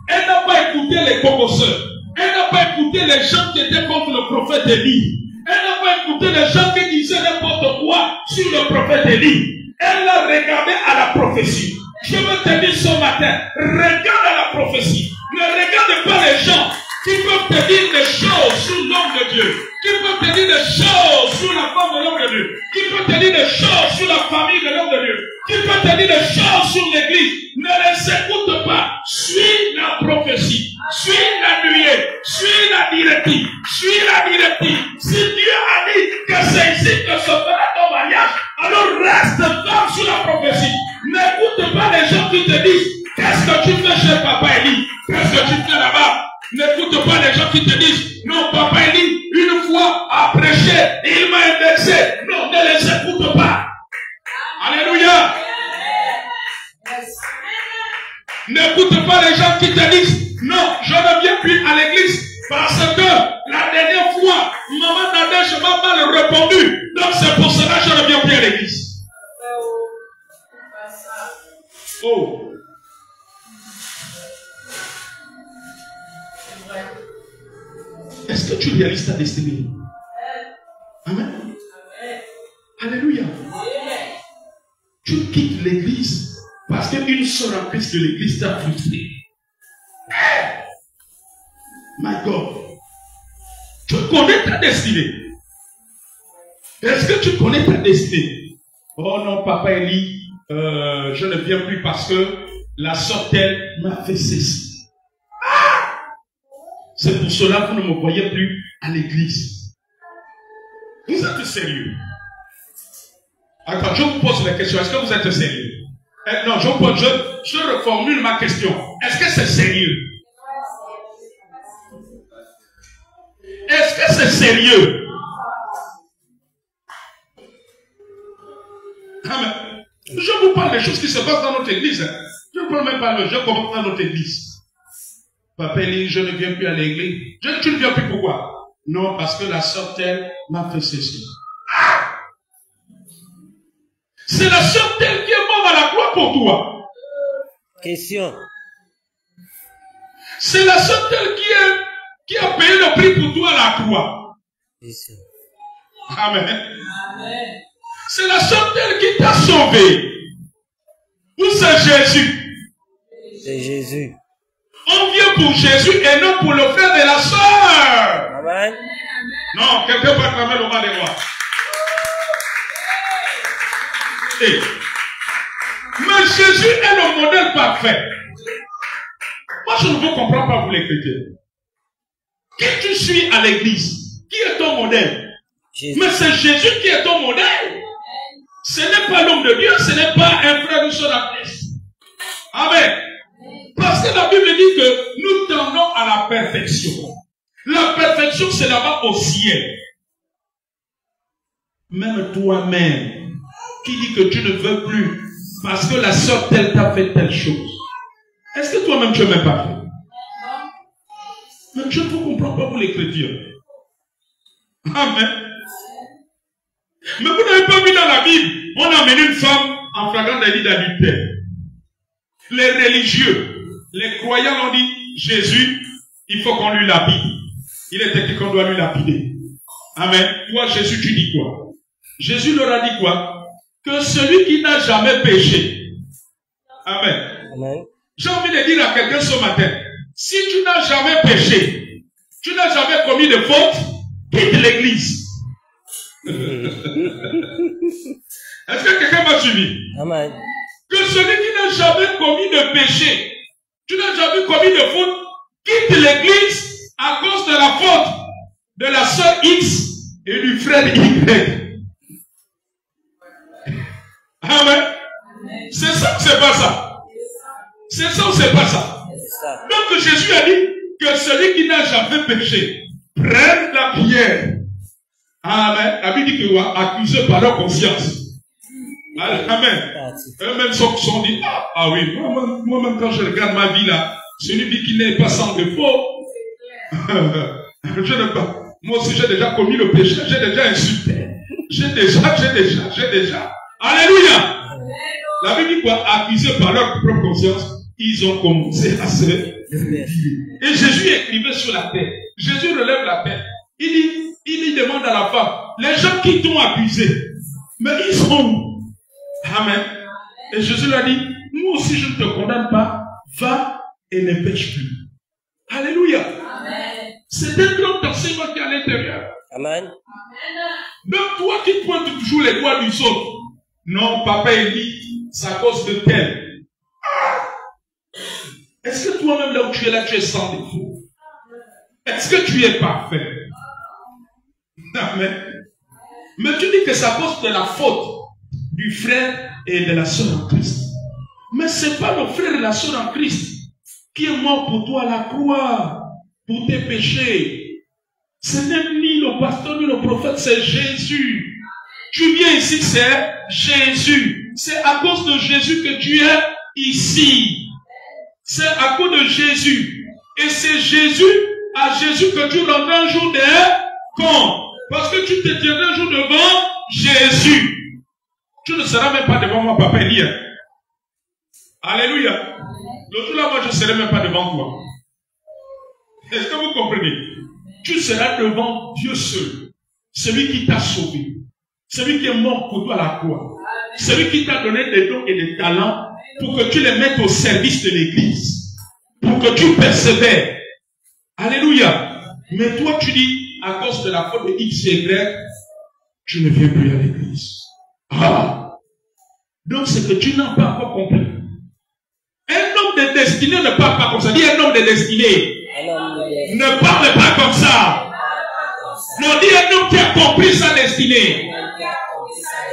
Elle n'a pas écouté les cocoseurs. Elle n'a pas écouté les gens qui étaient contre le prophète Élie. Elle n'a pas écouté les gens qui disaient n'importe quoi sur le prophète Élie. Elle a regardé à la prophétie. Je veux te dire ce matin, regarde à la prophétie. Ne regarde pas les gens qui peuvent te dire des choses sur l'homme de Dieu, qui peuvent te dire des choses sur la femme de l'homme de Dieu, qui peuvent te dire des choses sur la famille de l'homme de Dieu, qui peuvent te dire des choses sur l'église. Ne les écoute pas. Suis la prophétie. Suis la nuée. Suis la directive. Suis la directive. Si Dieu a dit que c'est ici que se fera ton mariage, alors reste ferme sur la prophétie. N'écoute pas les gens qui te disent qu'est-ce que tu fais chez Papa Élie? Qu'est-ce que tu fais là-bas? N'écoute pas les gens qui te disent non, Papa Élie, une fois a prêché, il m'a indexé. Non, ne les écoute pas. Alléluia. N'écoute pas les gens qui te disent non, je ne viens plus à l'église parce que la dernière fois, maman Nadège m'a mal répondu. Donc c'est pour cela que je ne viens plus à l'église. Oh. Est-ce que tu réalises ta destinée? Amen. Alléluia. Tu quittes l'église parce qu'une seule emprise de l'église t'a frustré. My God. Tu connais ta destinée. Est-ce que tu connais ta destinée? Oh non, Papa Élie, je ne viens plus parce que la sortelle m'a fait ceci. C'est pour cela que vous ne me voyez plus à l'église. Vous êtes sérieux? Attends, je vous pose la question. Est-ce que vous êtes sérieux? Non, je reformule ma question. Est-ce que c'est sérieux? Est-ce que c'est sérieux? Amen. Je vous parle des choses qui se passent dans notre église. Je ne parle même pas de je commence dans notre église. Papa Élie, je ne viens plus à l'église. Tu ne viens plus pourquoi? Non, parce que la sœur telle m'a fait ceci. C'est la sœur telle qui est morte à la croix pour toi. Question. C'est la sœur telle qui a payé le prix pour toi à la croix. Question. Amen. Amen. C'est la sœur telle qui t'a sauvé. Ou c'est Jésus? C'est Jésus. On vient pour Jésus et non pour le frère et la sœur. Amen. Non, quelqu'un va acclamer le roi des rois. Mais Jésus est le modèle parfait. Moi, je ne vous comprends pas, vous les chrétiens. Qui tu suis à l'église? Qui est ton modèle? Jésus. Mais c'est Jésus qui est ton modèle. Ce n'est pas l'homme de Dieu, ce n'est pas un frère ou soeur à Christ. Amen. Parce que la Bible dit que nous tendons à la perfection. La perfection, c'est là-bas au ciel. Même toi-même, qui dit que tu ne veux plus, parce que la sœur telle t'a fait telle chose. Est-ce que toi-même tu n'es même pas fait? Mais je ne vous comprends pas, vous les chrétiens. Amen. Mais vous n'avez pas vu dans la Bible, on a amené une femme en flagrant délit d'adultère. Les religieux, les croyants ont dit, Jésus, il faut qu'on lui lapide. Il est écrit qu'on doit lui lapider. Amen. Toi, Jésus, tu dis quoi? Jésus leur a dit quoi? Que celui qui n'a jamais péché. Amen. Amen. J'ai envie de dire à quelqu'un ce matin, si tu n'as jamais péché, tu n'as jamais commis de faute, quitte l'église. Est-ce que quelqu'un m'a suivi? Amen. Que celui qui n'a jamais commis de péché, tu n'as jamais commis de faute, quitte l'église à cause de la faute de la sœur X et du frère Y. Amen. C'est ça ou c'est pas ça? C'est ça ou c'est pas ça? Donc Jésus a dit que celui qui n'a jamais péché prenne la pierre. Amen. La Bible dit que accusé par leur conscience. Amen. Eux-mêmes sont dit, ah oui, moi-même quand je regarde ma vie là, celui qui n'est pas sans défaut, je ne pas. Moi aussi j'ai déjà commis le péché, j'ai déjà insulté. J'ai déjà. Alléluia. La Bible dit quoi? Accusés par leur propre conscience, ils ont commencé à se dire. Et Jésus écrivait sur la terre. Jésus relève la terre. Il demande à la femme, les gens qui t'ont accusé, mais ils sont où? Amen. Et Jésus lui a dit, moi aussi je ne te condamne pas, va et ne pêche plus. Alléluia. C'est un grand enseignement qui est à l'intérieur. Amen. Donc toi qui pointes toujours les doigts du autres, non, papa il dit, c'est à cause de tel. Est-ce que toi-même là où tu es là, tu es sans défaut? Est-ce que tu es parfait? Amen. Mais tu dis que c'est à cause de la faute du frère et de la sœur en Christ. Mais ce n'est pas le frère et la sœur en Christ qui est mort pour toi à la croix, pour tes péchés. Ce n'est ni le pasteur ni le prophète, c'est Jésus. Tu viens ici, c'est Jésus. C'est à cause de Jésus que tu es ici. C'est à cause de Jésus. Et c'est à Jésus que tu rendras un jour des comptes. Parce que tu te tiendras un jour devant Jésus. Tu ne seras même pas devant moi, papa Elie. Alléluia. Le jour là, moi, je ne serai même pas devant toi. Est-ce que vous comprenez? Tu seras devant Dieu seul. Celui qui t'a sauvé. Celui qui est mort pour toi à la croix. Celui qui t'a donné des dons et des talents pour que tu les mettes au service de l'église. Pour que tu persévères. Alléluia. Mais toi, tu dis, à cause de la faute de X et Y, je ne viens plus à l'église. Ah! Donc c'est que tu n'as pas encore compris. Un homme de destinée ne parle pas comme ça. Dis un homme de destinée. Ne parle pas comme ça. Non, dis un homme qui a compris sa destinée.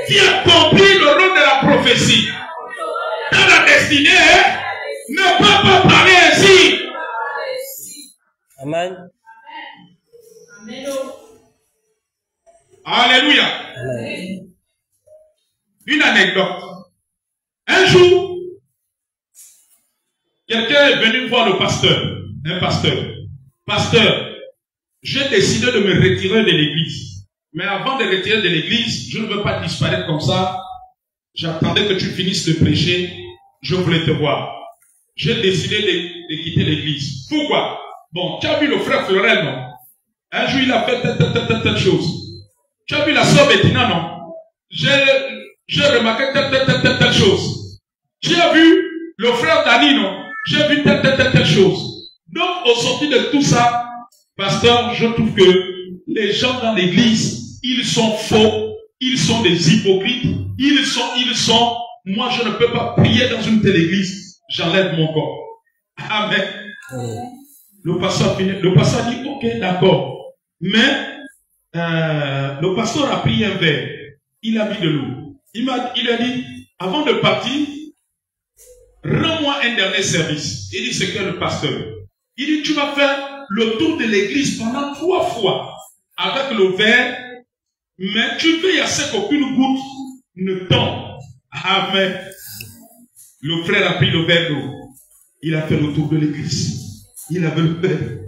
Qui a compris le rôle de la prophétie. Dans la destinée, ne peut pas parler ainsi. Amen. Alléluia. Amen. Une anecdote. Un jour, quelqu'un est venu voir le pasteur. Un pasteur. Pasteur, j'ai décidé de me retirer de l'église. Mais avant de retirer de l'église, je ne veux pas disparaître comme ça. J'attendais que tu finisses de prêcher. Je voulais te voir. J'ai décidé de quitter l'église. Pourquoi? Bon, tu as vu le frère Florel, non? Un jour, il a fait telle chose. Tu as vu la sœur Bettina, non? J'ai remarqué telle chose. Tu as vu le frère Dani, non? J'ai vu telle chose. Donc, au sortir de tout ça, pasteur, je trouve que les gens dans l'église, ils sont faux, ils sont des hypocrites, ils sont, moi je ne peux pas prier dans une telle église, j'enlève mon corps. Amen. Le pasteur dit, ok, d'accord. Mais, le pasteur a pris un verre, il a mis de l'eau. Il lui a dit, avant de partir, rends-moi un dernier service. Il dit, c'est que le pasteur. Il dit, tu vas faire le tour de l'église pendant 3 fois avec le verre, mais tu veilles à ce qu'aucune goutte ne tombe. Amen. Le frère a pris le verre d'eau. Il a fait le tour de l'église. Il avait le verre.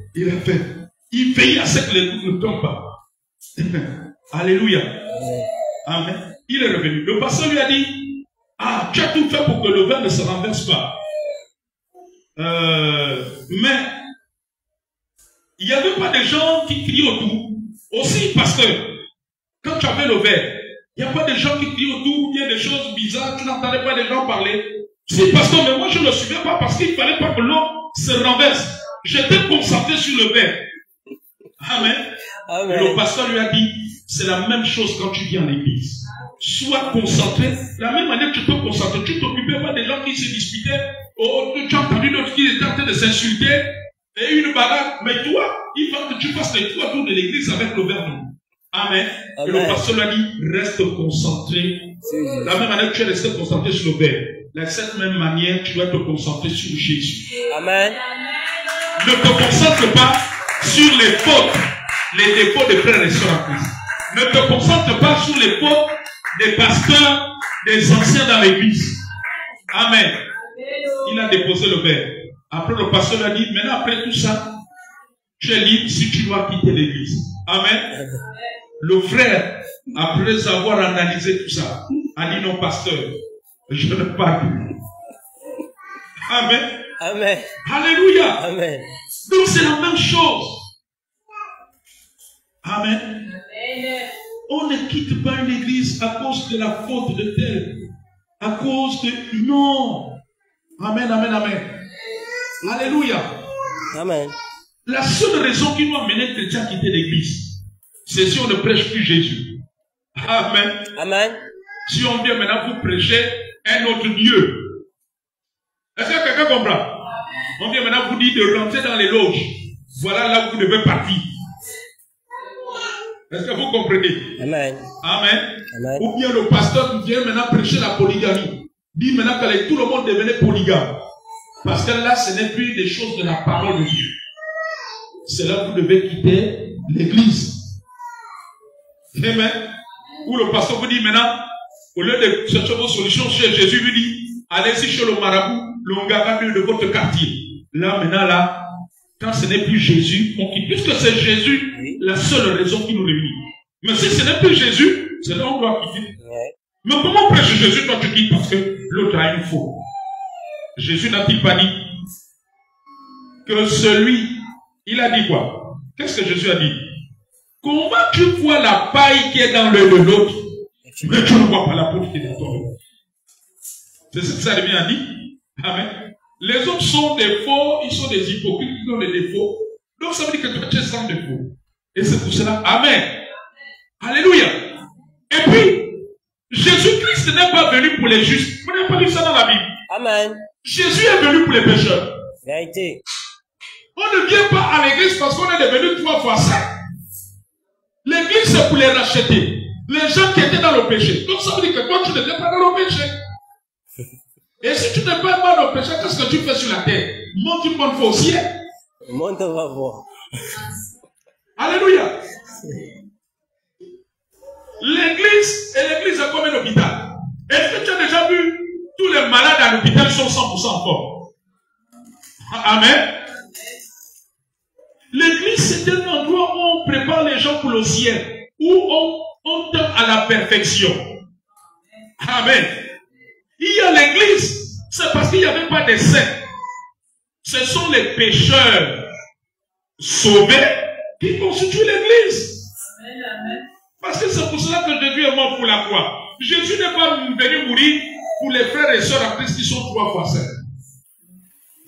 Il veille à ce que les gouttes ne tombent pas. Alléluia. Amen. Il est revenu. Le pasteur lui a dit, ah, tu as tout fait pour que le verre ne se renverse pas. Mais, il n'y avait pas de gens qui crient autour. Aussi parce que, quand tu avais le verre, il n'y a pas de gens qui crient autour, il y a des choses bizarres, tu n'entendais pas des gens parler. C'est parce que, mais moi je ne le suivais pas parce qu'il ne fallait pas que l'eau se renverse. J'étais concentré sur le verre. Amen. Amen. Et le pasteur lui a dit, c'est la même chose quand tu viens à l'église. Sois concentré. La même manière que tu te concentres, tu t'occupais pas des gens qui se disputaient. Oh, tu as entendu d'autres qui étaient en train de s'insulter. Et une bagarre. Mais toi, il faut que tu fasses les trois tours de l'église avec le verre. Amen. Et le pasteur lui a dit, reste concentré. De la même manière que tu es resté concentré sur le verre. De cette même manière, tu dois te concentrer sur Jésus. Amen. Ne te concentre pas sur les fautes, les défauts des frères et sœurs en Christ. Ne te concentre pas sur les fautes des pasteurs, des anciens dans l'église. Amen. Il a déposé le verre. Après, le pasteur lui a dit, maintenant, après tout ça, tu es libre si tu dois quitter l'église. Amen. Le frère, après avoir analysé tout ça, a dit, non, pasteur, je ne pars plus. Amen. Amen. Alléluia. Amen. Donc, c'est la même chose. Amen. On ne quitte pas une église à cause de la faute de tel. À cause de... Non. Amen, amen, amen. Alléluia. Amen. La seule raison qui nous a mené les chrétiens à quitter l'église, c'est si on ne prêche plus Jésus. Amen. Amen. Si on vient maintenant vous prêcher un autre Dieu. Est-ce que quelqu'un comprend? On vient maintenant vous dire de rentrer dans les loges. Voilà là où vous devez partir. Est-ce que vous comprenez? Amen. Amen. Amen. Ou bien le pasteur qui vient maintenant prêcher la polygamie. Dit maintenant que tout le monde devenait polygame. Parce que là, ce n'est plus des choses de la parole de Dieu. C'est là que vous devez quitter l'église. Amen. Où le pasteur vous dit maintenant, au lieu de chercher vos solutions chez Jésus, lui dit, allez-y chez le marabout, le ngaka de votre quartier. Là, maintenant, là, quand ce n'est plus Jésus, on quitte. Puisque c'est Jésus, la seule raison qui nous réunit. Mais si ce n'est plus Jésus, c'est là où on doit quitter. Ouais. Mais comment prêcher Jésus, toi tu quittes parce que l'autre a une faute? Jésus n'a-t-il pas dit que celui, il a dit quoi? Qu'est-ce que Jésus a dit? Comment tu vois la paille qui est dans l'œil de l'autre, mais tu ne vois pas la peau qui est dans ton œil? C'est ce que ça devient dit. Amen. Les autres sont des faux, ils sont des hypocrites, ils ont des défauts. Donc ça veut dire que toi tu es sans défaut. Et c'est pour cela, amen. Alléluia. Et puis, Jésus-Christ n'est pas venu pour les justes. Vous n'avez pas lu ça dans la Bible. Amen. Jésus est venu pour les pécheurs. Vérité. On ne vient pas à l'église parce qu'on est devenu 3 fois saint. L'église c'est pour les racheter. Les gens qui étaient dans le péché. Donc ça veut dire que toi tu n'étais pas dans le péché. Et si tu n'es pas dans le péché, qu'est-ce que tu fais sur la terre? Monte une bonne fois au ciel. Le monde va voir. Alléluia. L'église est comme un hôpital. Est-ce que tu as déjà vu tous les malades à l'hôpital sont 100% en forme? Amen. L'église c'est un endroit où on prépare les gens pour le ciel, où on tend à la perfection. Amen. Il y a l'église, c'est parce qu'il n'y avait pas de saints. Ce sont les pécheurs sauvés qui constituent l'église. Parce que c'est pour cela que Jésus est mort pour la croix. Jésus n'est pas venu mourir pour les frères et sœurs en Christ qui sont 3 fois saints.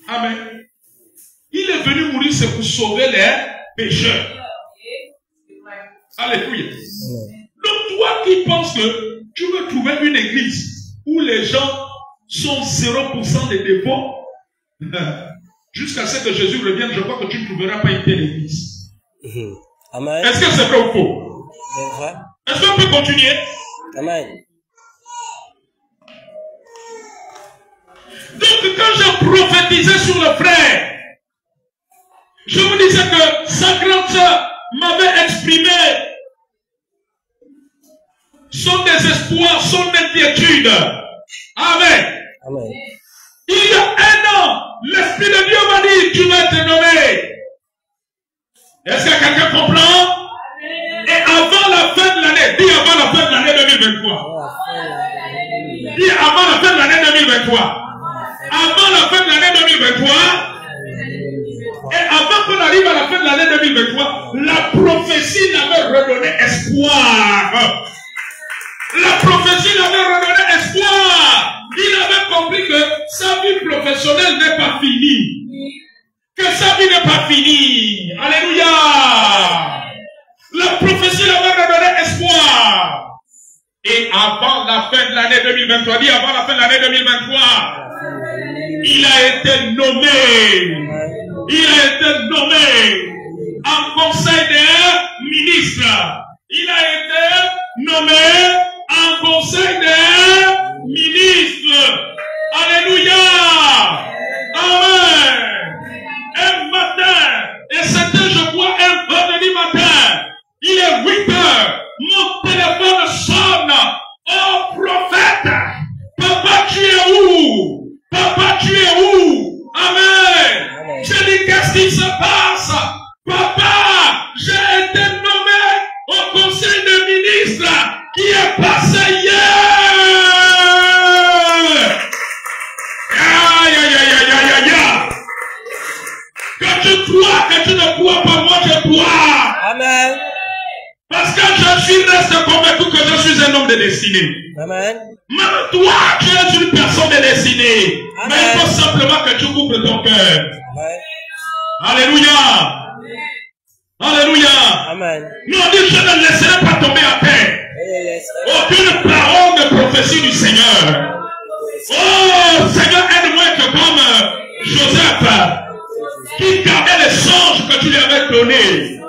Amen. Il est venu mourir, c'est pour sauver les pécheurs. Alléluia. Donc toi qui penses que tu veux trouver une église où les gens sont 0% de défauts, jusqu'à ce que Jésus revienne, je crois que tu ne trouveras pas une telle église. Amen. Est-ce que c'est vrai ou faux? C'est vrai. Est-ce qu'on peut continuer? Amen. Donc quand j'ai prophétisé sur le frère, je vous disais que sa grande sœur m'avait exprimé son désespoir, son inquiétude. Amen. Amen. Il y a 1 an, l'Esprit de Dieu m'a dit, tu vas te nommer. Est-ce que quelqu'un comprend? Et avant la fin de l'année, dis avant la fin de l'année 2023. Dis avant la fin de l'année 2023. Avant la fin de l'année 2023, Et avant qu'on arrive à la fin de l'année 2023, la prophétie l'avait redonné espoir. La prophétie l'avait redonné espoir. Il avait compris que sa vie professionnelle n'est pas finie. Que sa vie n'est pas finie. Alléluia. La prophétie l'avait redonné espoir. Et avant la fin de l'année 2023, dit avant la fin de l'année 2023, il a été nommé. Il a été nommé en conseil des ministres. Il a été nommé en conseil des ministres. Alléluia. Amen. Un matin, et c'était, je crois, un vendredi matin, il est 8 heures, mon téléphone sonne. Oh prophète, papa tu es où? Papa tu es où? Amen. Je dis qu'est-ce qui se passe? Papa, j'ai été nommé au conseil des ministres qui est passé hier. Aïe, aïe, aïe, aïe, aïe, aïe, aïe. Que tu crois, que tu ne crois pas, moi je crois. Amen. Parce que je suis resté convaincu que je suis un homme de destinée. Amen. Même toi, tu es une personne de destinée. Amen. Mais il faut simplement que tu coupes ton cœur. Amen. Alléluia. Alléluia. Amen. Nous on dit, je ne laisserai pas tomber à terre aucune parole de prophétie du Seigneur. Oh, Seigneur, aide-moi que comme Joseph, qui gardait les songes que tu lui avais donnés.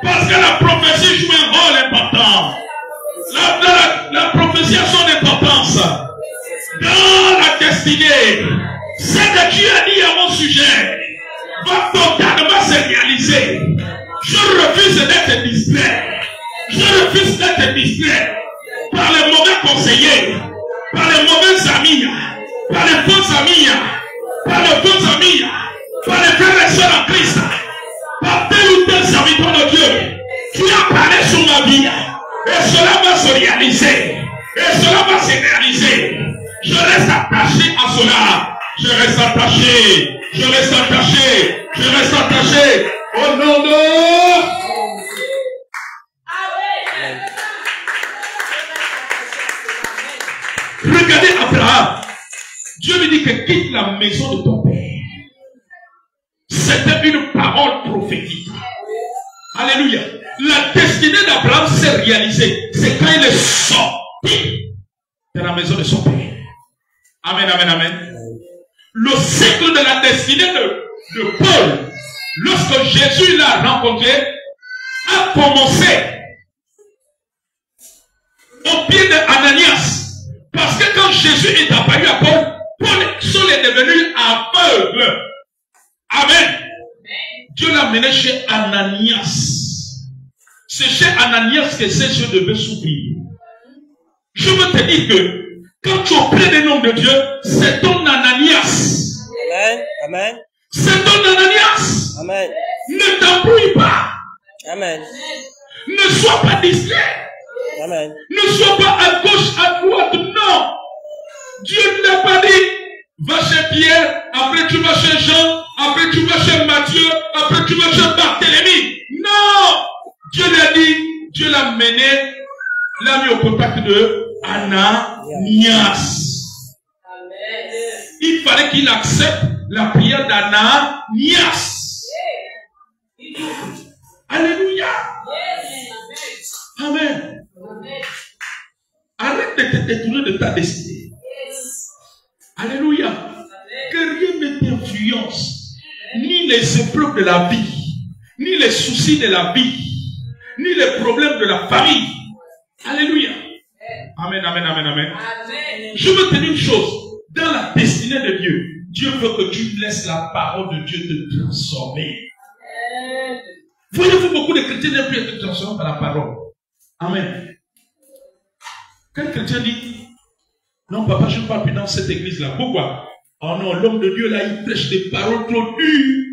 Parce que la prophétie joue un rôle important. La prophétie a son importance dans la destinée. Ce que tu as dit à mon sujet va totalement se réaliser. Je refuse d'être distrait. Je refuse d'être distrait par les mauvais conseillers, par les mauvais amis, par les faux amis, par les faux amis, par les frères et sœurs en Christ, par tel ou tel serviteur de Dieu qui a parlé sur ma vie. Et cela va se réaliser. Et cela va se réaliser. Je reste attaché à cela. Je reste attaché. Je reste attaché. Je reste attaché. Au nom de... Regardez Abraham. Dieu lui dit que quitte la maison de ton père. C'était une parole prophétique. Alléluia. La destinée d'Abraham s'est réalisée. C'est quand il est sorti de la maison de son père. Amen, amen, amen. Le cycle de la destinée de Paul, lorsque Jésus l'a rencontré, a commencé au pied d'Ananias. Parce que quand Jésus est apparu à Paul, Saul est devenu aveugle. Amen. Dieu l'a mené chez Ananias. C'est chez Ananias que ses yeux devaient s'ouvrir. Je veux te dire que quand tu es auprès des noms de Dieu, c'est ton Ananias. Amen. Amen. C'est ton Ananias. Amen. Ne t'embrouille pas. Amen. Ne sois pas distrait. Amen. Ne sois pas à gauche, à droite. Non. Dieu ne t'a pas dit, va chez Pierre, après tu vas chez Jean, après tu vas chez Matthieu, après tu vas chez Barthélemy. Non. Dieu l'a dit, Dieu l'a mené, l'a mis au contact de Ananias. Il fallait qu'il accepte la prière d'Ananias. Alléluia. Amen. Arrête de te détourner de ta destinée. Alléluia. Que rien ne t'influence, ni les épreuves de la vie, ni les soucis de la vie, ni les problèmes de la famille. Alléluia. Amen, amen, amen, amen. Je veux te dire une chose. Dans la destinée de Dieu, Dieu veut que tu laisses la parole de Dieu te transformer. Voyez-vous, beaucoup de chrétiens n'aiment plus être transformés par la parole. Amen. Quel chrétien dit, non papa, je ne parle plus dans cette église-là. Pourquoi? Oh non, l'homme de Dieu là, il prêche des paroles trop dures.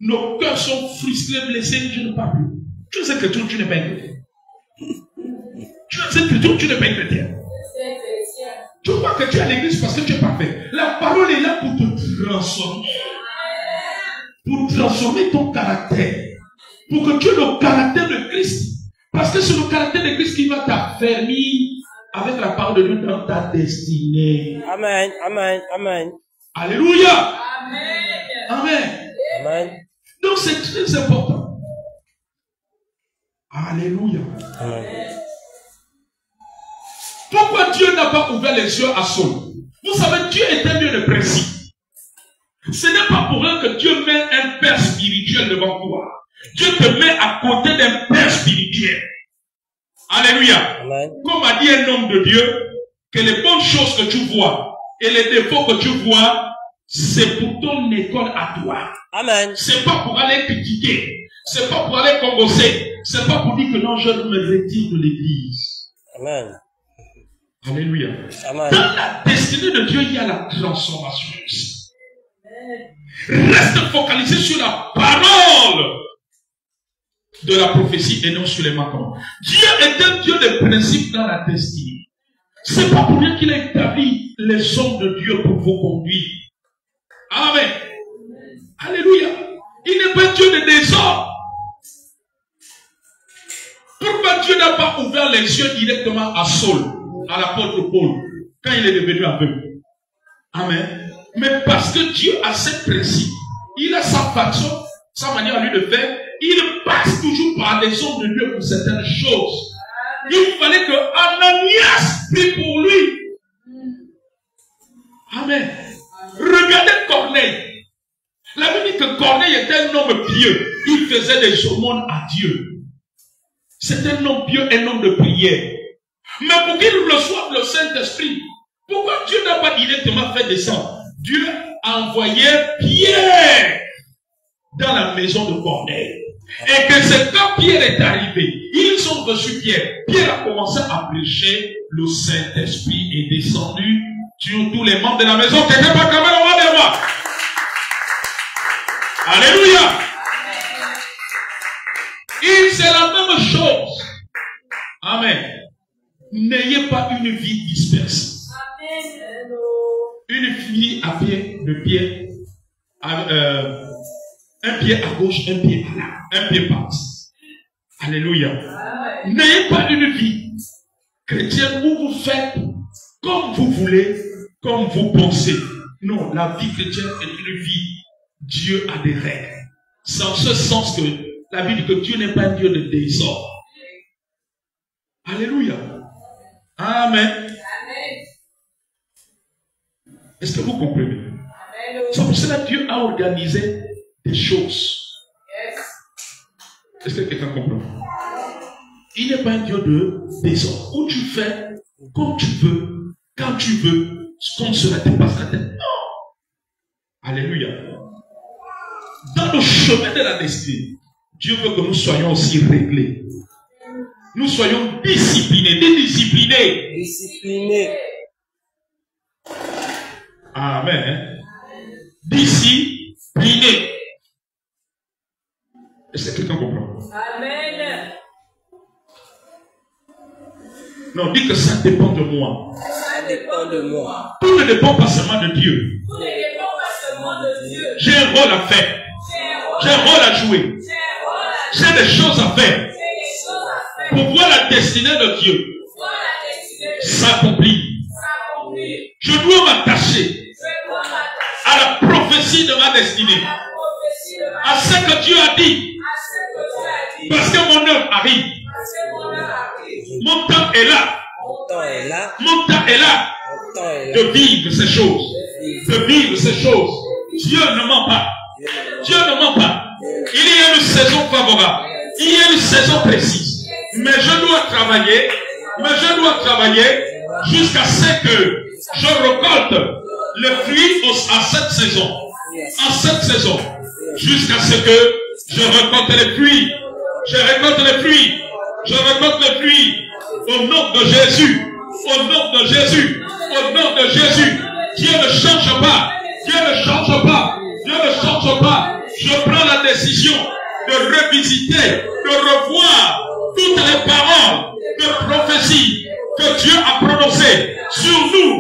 Nos cœurs sont frustrés, blessés, je ne parle plus. Tu es un chrétien, tu n'es pas un chrétien. Tu es un chrétien, tu n'es pas un chrétien. Tu crois que tu es à l'église parce que tu es parfait. La parole est là pour te transformer. Pour transformer transformer ton caractère pour que tu aies le caractère de Christ. Parce que c'est le caractère de Christ qui va t'affermir avec la parole de Dieu dans ta destinée. Amen. Amen. Amen. Alléluia. Amen. Amen. Amen. Donc c'est très important. Alléluia. Amen. Pourquoi Dieu n'a pas ouvert les yeux à Saul? Vous savez, Dieu était mieux de principe. Ce n'est pas pour rien que Dieu met un père spirituel devant toi. Dieu te met à côté d'un père spirituel. Alléluia. Amen. Comme a dit un homme de Dieu, que les bonnes choses que tu vois et les défauts que tu vois, c'est pour ton école à toi. Amen. C'est pas pour aller critiquer. C'est pas pour aller congosser. C'est pas pour dire que non, je me retire de l'église. Amen. Alléluia. Amen. Dans la destinée de Dieu, il y a la transformation aussi. Reste focalisé sur la parole de la prophétie et non sur les manquements. Dieu est un Dieu de principe dans la destinée. C'est pas pour rien qu'il a établi les hommes de Dieu pour vous conduire. Amen. Alléluia. Il n'est pas Dieu de désordre. Pourquoi Dieu n'a pas ouvert les yeux directement à Saul, à l'apôtre Paul, quand il est devenu aveugle? Amen. Mais parce que Dieu a ses principes, il a sa façon, sa manière à lui de faire, il passe toujours par des hommes de Dieu pour certaines choses. Il fallait que Ananias prie pour lui. Amen. Regardez Corneille. La Bible dit que Corneille était un homme pieux. Il faisait des aumônes à Dieu. C'est un homme pieux, un homme de prière. Mais pour qu'il reçoive le Saint-Esprit, pourquoi Dieu n'a pas directement fait descendre? Dieu a envoyé Pierre dans la maison de Corneille. Et que c'est quand Pierre est arrivé, ils ont reçu Pierre. Pierre a commencé à prêcher, le Saint-Esprit est descendu sur tous les membres de la maison. Quelqu'un peut quand même avoir des voix. Alléluia. Et c'est la même chose. Amen. N'ayez pas une vie dispersée. Une fille à pied, un pied à gauche, un pied à là, un pied par ici. Alléluia. N'ayez pas une vie chrétienne où vous faites comme vous voulez, comme vous pensez. Non, la vie chrétienne est une vie. Dieu a des règles. C'est en ce sens que la Bible dit que Dieu n'est pas un Dieu de désordre. Alléluia. Amen. Est-ce que vous comprenez? C'est pour cela que Dieu a organisé des choses. Est-ce que quelqu'un comprend? Il n'est pas un Dieu de désordre. Où tu fais comme tu veux, quand tu veux, comme cela te passe la tête. Non. Alléluia. Dans le chemin de la destinée, Dieu veut que nous soyons aussi réglés. Nous soyons disciplinés, dédisciplinés. Discipliné. Amen. Discipliné. Est-ce que quelqu'un comprend? Amen. Non, dis que ça dépend de moi. Ça dépend de moi. Tout ne dépend pas seulement de Dieu. Tout ne dépend pas seulement de Dieu. J'ai un rôle à faire. J'ai un rôle à jouer. J'ai des choses à faire. Pour voir la destinée de Dieu s'accomplir. Je dois m'attacher à la prophétie de ma destinée. À ce que Dieu a dit. Parce que mon heure arrive. Mon temps est là. Mon temps est là. Mon temps est là. Mon temps est là. De vivre ces choses. De vivre ces choses. Dieu ne ment pas. Dieu ne ment pas. Il y a une saison favorable. Il y a une saison précise. Mais je dois travailler. Jusqu'à ce que je récolte le fruit à cette saison. En cette saison. Jusqu'à ce que je récolte les fruits. Je récolte les fruits. Je récolte les fruits. Au nom de Jésus. Au nom de Jésus. Au nom de Jésus. Dieu ne change pas. Dieu ne change pas. Dieu ne change pas. Je prends la décision de revisiter, de revoir toutes les paroles de prophétie que Dieu a prononcées sur nous,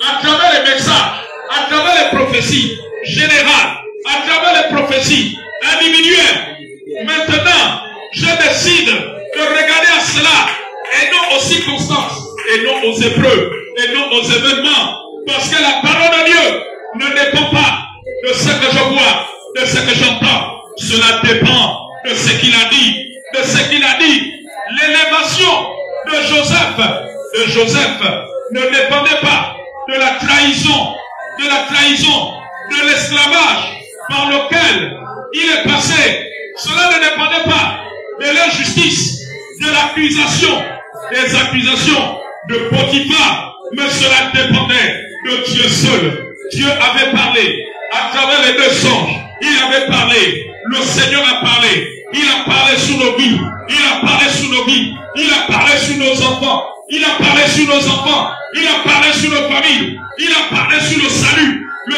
à travers les messages, à travers les prophéties générales, à travers les prophéties individuelles. et non aux événements. Parce que la parole de Dieu ne dépend pas de ce que je vois, de ce que j'entends. Cela dépend de ce qu'il a dit, de ce qu'il a dit. L'élévation de Joseph ne dépendait pas de la trahison, de l'esclavage par lequel il est passé. Cela ne dépendait pas de l'injustice, de l'accusation, des accusations de Potiphar, mais cela dépendait de Dieu seul. Dieu avait parlé à travers les deux songes. Il avait parlé. Le Seigneur a parlé. Il a parlé sur nos vies. Il a parlé sur nos vies. Il a parlé sur nos enfants. Il a parlé sur nos enfants. Il a parlé sur nos familles. Il a parlé sur le salut de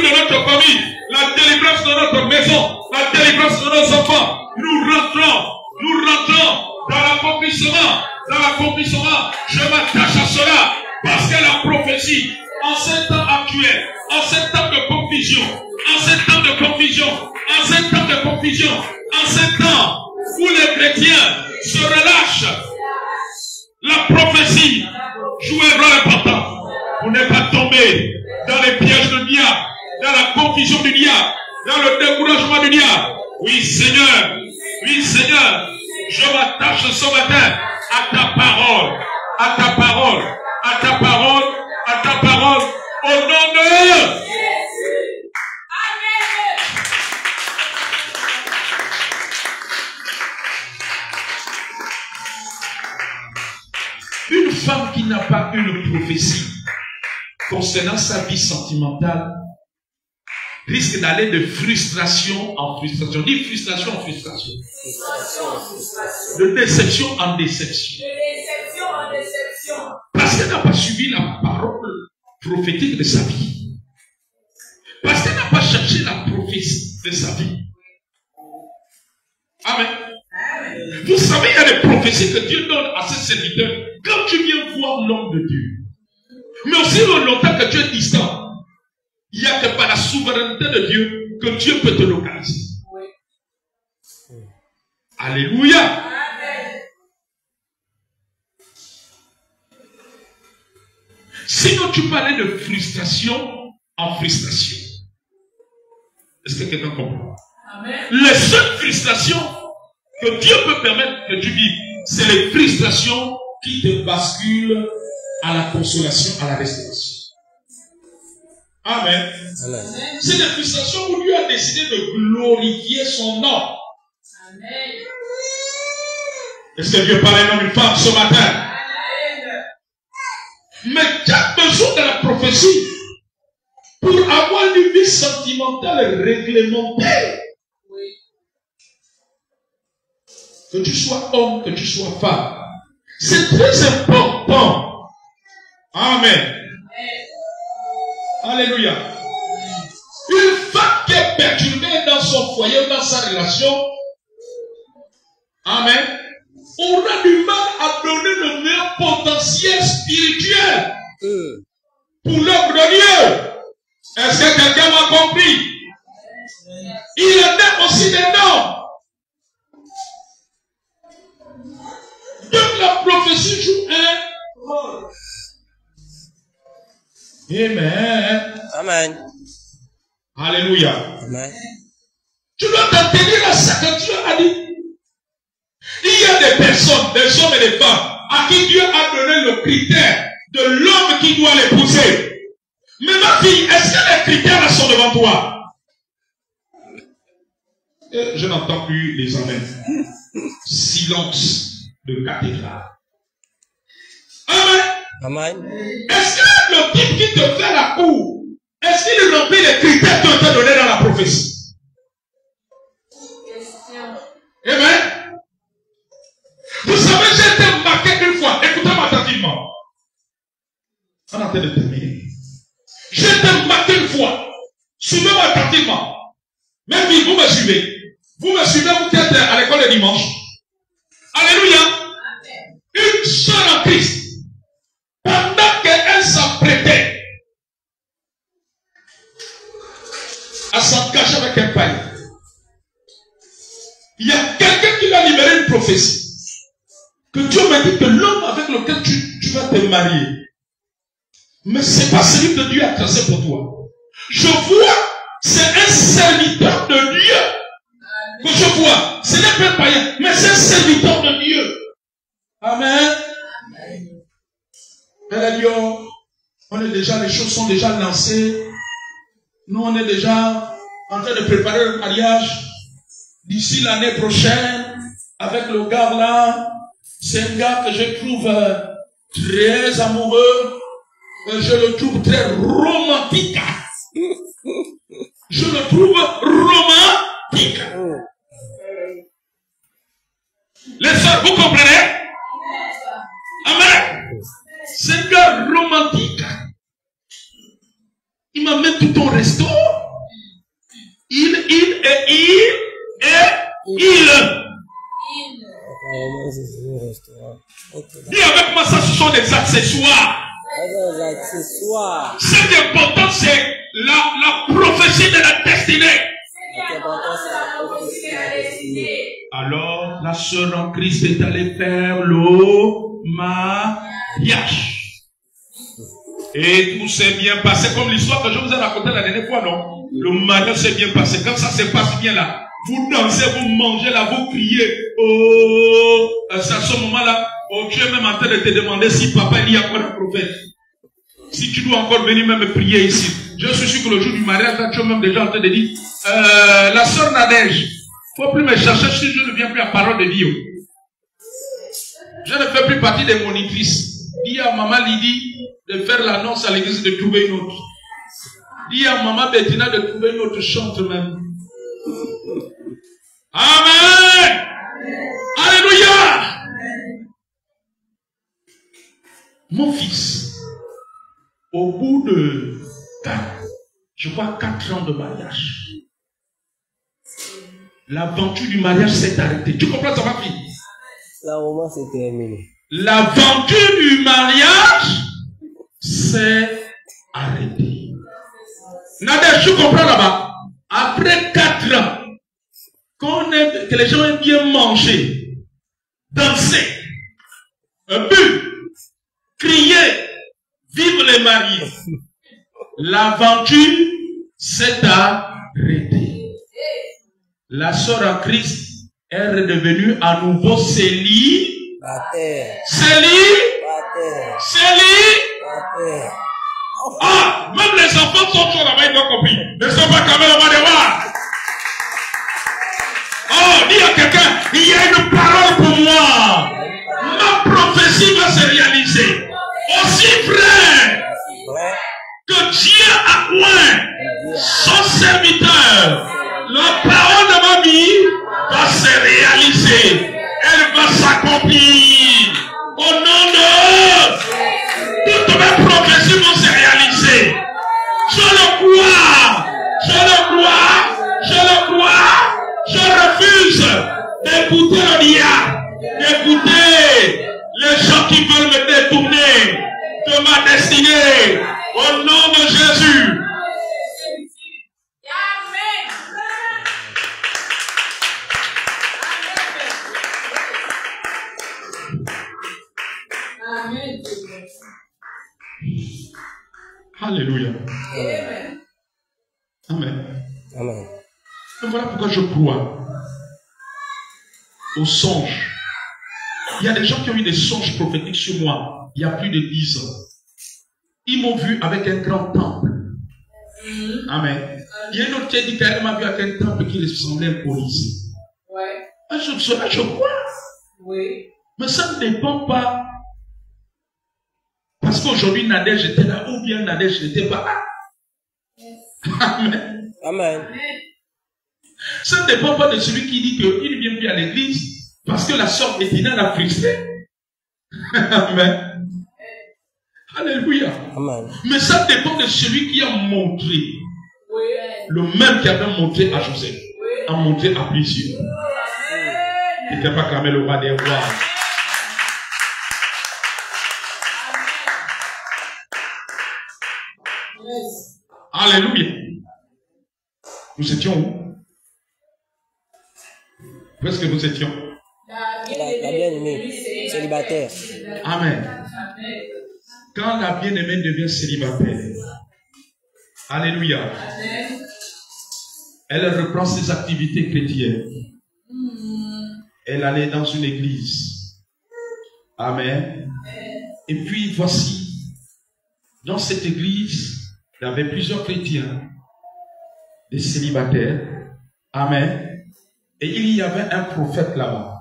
notre famille, la délivrance de notre maison, la délivrance de nos enfants. Nous rentrons dans l'accomplissement. Je m'attache à cela parce que la prophétie, en ces temps actuels, en ces temps de confusion, en ces temps où les chrétiens se relâchent, la prophétie joue un rôle important pour ne pas tomber dans les pièges du diable, dans la confusion du diable, dans le découragement du diable. Oui Seigneur, je m'attache ce matin à ta parole, au nom de une femme qui n'a pas une prophétie concernant sa vie sentimentale risque d'aller de frustration en frustration. Dis frustration en frustration. De déception en déception. Parce qu'elle n'a pas suivi la parole prophétique de sa vie. Parce qu'elle n'a pas cherché la prophétie de sa vie. Amen. Vous savez, il y a des prophéties que Dieu donne à ses serviteurs quand tu viens voir l'homme de Dieu. Mais aussi longtemps que tu es distant, il n'y a que par la souveraineté de Dieu que Dieu peut te localiser. Oui. Alléluia. Amen. Sinon, tu parlais de frustration en frustration. Est-ce que quelqu'un comprend? Amen. Les seules frustrations que Dieu peut permettre que tu vives, c'est les frustrations qui te basculent à la consolation, à la restauration. Amen. Amen. C'est des frustrations où Dieu a décidé de glorifier son nom. Amen. Est-ce que Dieu parle à un homme et une femme ce matin? Amen. Mais tu as besoin de la prophétie pour avoir une vie sentimentale réglementée. Oui. Que tu sois homme, que tu sois femme. C'est très important. Amen. Alléluia. Une femme qui est perturbée dans son foyer ou dans sa relation, amen, aura du mal à donner le meilleur potentiel spirituel pour l'œuvre de Dieu. Est-ce que quelqu'un m'a compris? Il en est aussi des noms. Donc la prophétie joue un rôle. Amen. Amen. Alléluia. Amen. Tu dois t'en tenir à ce que Dieu a dit. Il y a des personnes, des hommes et des femmes, à qui Dieu a donné le critère de l'homme qui doit l'épouser. Mais ma fille, est-ce que les critères là sont devant toi? Et je n'entends plus les amens. Silence de cathédrale. Amen. Amen. Est-ce que le type qui te fait la cour, est-ce qu'il remplit les critères qui ont été donnés dans la prophétie? Amen. Vous savez, j'ai été marqué une fois. Écoutez-moi attentivement. On est en train de terminer. J'ai été marqué une fois. Suivez-moi attentivement. Même si vous me suivez. Vous me suivez, vous qui êtes à l'école le dimanche. Alléluia. Une sœur en Christ. Pendant qu'elle s'apprêtait à s'engager avec un païen, il y a quelqu'un qui va libérer une prophétie. Que Dieu m'a dit que l'homme avec lequel tu vas te marier, Mais c'est pas celui que Dieu a tracé pour toi. Je vois, c'est un serviteur de Dieu. Que je vois, ce n'est pas un païen, mais c'est un serviteur de Dieu. Amen. Elle a dit, oh, on est déjà, les choses sont déjà lancées. Nous, on est déjà en train de préparer le mariage. D'ici l'année prochaine, avec le gars là, c'est un gars que je trouve très amoureux. Je le trouve très romantique. Je le trouve romantique. Les sœurs, vous comprenez? Amen. C'est un gars romantique. Il m'amène tout au resto. Il. Dis avec moi, ça, ce sont des accessoires. Ce qui est important, c'est la prophétie de la destinée. Alors, la sœur en Christ est allée faire le mariage. Et tout s'est bien passé, comme l'histoire que je vous ai racontée la dernière fois, non? Le mariage s'est bien passé. Quand ça se passe bien là, vous dansez, vous mangez là, vous criez. Oh, c'est à ce moment-là, oh, tu es même en train de te demander si papa il y a encore un prophète. Si tu dois encore venir même prier ici. Je suis sûr que le jour du mariage, là, tu es même déjà en train de dire, la sœur Nadège, faut plus me chercher si je ne viens plus à parole de Dieu. Je ne fais plus partie des monitrices. Dis à maman Lydie de faire l'annonce à l'église de trouver une autre. Dis à maman Bettina de trouver une autre chante même. Amen. Alléluia. Mon fils, au bout de 4 ans de mariage, l'aventure du mariage s'est arrêtée. Tu comprends ça, ma fille? La romance est terminée. L'aventure du mariage s'est arrêtée. Nadège, tu comprends là-bas? Après 4 ans, que les gens aiment bien manger, danser, bu, crier, vivre les mariés, l'aventure s'est arrêtée. La sœur en Christ est redevenue à nouveau célibataire. Ah, même les enfants sont toujours là-bas, ils ont compris. Ne sont pas quand même au voir. Oh, dis à quelqu'un, il y a une parole pour moi. Ma prophétie va se réaliser. Aussi vrai que Dieu a oint son serviteur, la parole de ma vie va se réaliser. Elle va s'accomplir. Au nom de toutes mes prophéties vont se réaliser. Je le crois. Je le crois. Je le crois. Je refuse d'écouter le diable, d'écouter les gens qui veulent me détourner de ma destinée. Au nom de Jésus. Amen. Alléluia. Amen. Amen. Amen. Et voilà pourquoi je crois aux songes. Il y a des gens qui ont eu des songes prophétiques sur moi il y a plus de 10 ans. Ils m'ont vu avec un grand temple. Amen. Il y a une autre qui a dit qu'elle m'a vu avec un temple qui ressemblait à un policier. Ouais. Je crois. Oui. Mais ça ne dépend pas. Parce qu'aujourd'hui, Nadège était là, ou bien Nadège n'était pas là. Amen. Amen. Ça ne dépend pas de celui qui dit qu'il ne vient plus à l'église parce que la sœur Bettina l'a frustré. Amen. Alléluia. Amen. Mais ça dépend de celui qui a montré. Oui. Le même qui avait montré à Joseph a montré à plusieurs. Il n'était pas clamé le roi des rois. Alléluia. Nous étions où? Où est-ce que nous étions? La bien-aimée, célibataire. Amen. quand la bien-aimée devient célibataire, alléluia, elle reprend ses activités chrétiennes. Elle allait dans une église. Amen. Et puis voici, dans cette église, il y avait plusieurs chrétiens, des célibataires. Amen. Et il y avait un prophète là-bas.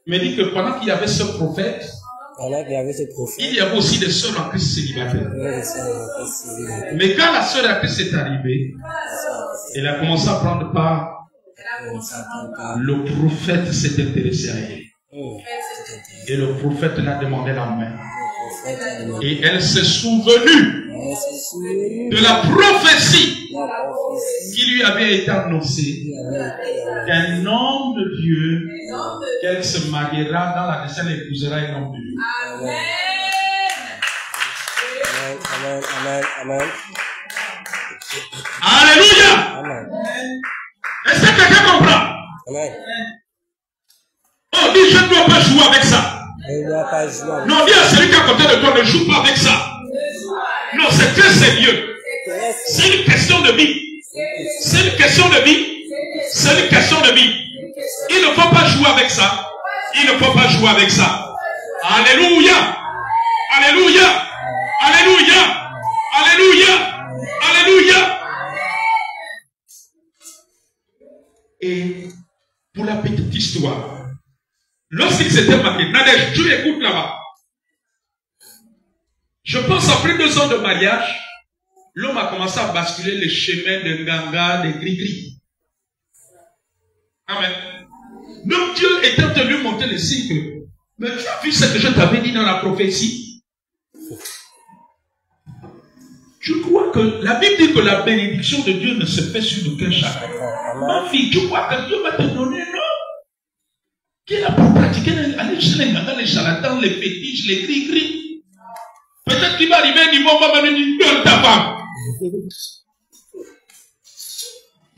Mais il dit que pendant qu'il y avait ce prophète, il y avait aussi des sœurs en Christ célibataires. Mais quand la sœur en Christ est arrivée, elle a commencé à prendre part. Le prophète s'est intéressé à elle. Et le prophète l'a demandé la main. Et elle s'est souvenue de la prophétie qui lui avait été annoncée qu'un homme de Dieu, qu'elle se mariera dans la descente, elle épousera un homme de Dieu. Amen. Amen. Amen. Alléluia. Amen. Est-ce que quelqu'un comprend? Amen. On dit je ne dois pas jouer avec ça. Non, dis à celui qui est à côté de toi, ne joue pas avec ça. Non, c'est très sérieux. C'est une question de vie. C'est une question de vie. C'est une question de vie. Il ne faut pas jouer avec ça. Il ne faut pas jouer avec ça. Alléluia. Alléluia. Alléluia. Alléluia. Alléluia. Et pour la petite histoire, lorsqu'il s'était marié, Nadège, tu écoutes là-bas. Je pense après 2 ans de mariage, l'homme a commencé à basculer les chemins de Ganga, de Gris-Gris. Amen. Donc Dieu était en train de lui montrer le cycle. Mais tu as vu ce que je t'avais dit dans la prophétie? Tu crois que la Bible dit que la bénédiction de Dieu ne se fait sur aucun chacun. Ma fille, tu crois que Dieu va te donner un homme qui est là pour pratiquer, aller chez les Ganga, les charlatans, les fétiches, les gris-gris. Peut-être qu'il va arriver un niveau, on va venir dire, donne ta femme.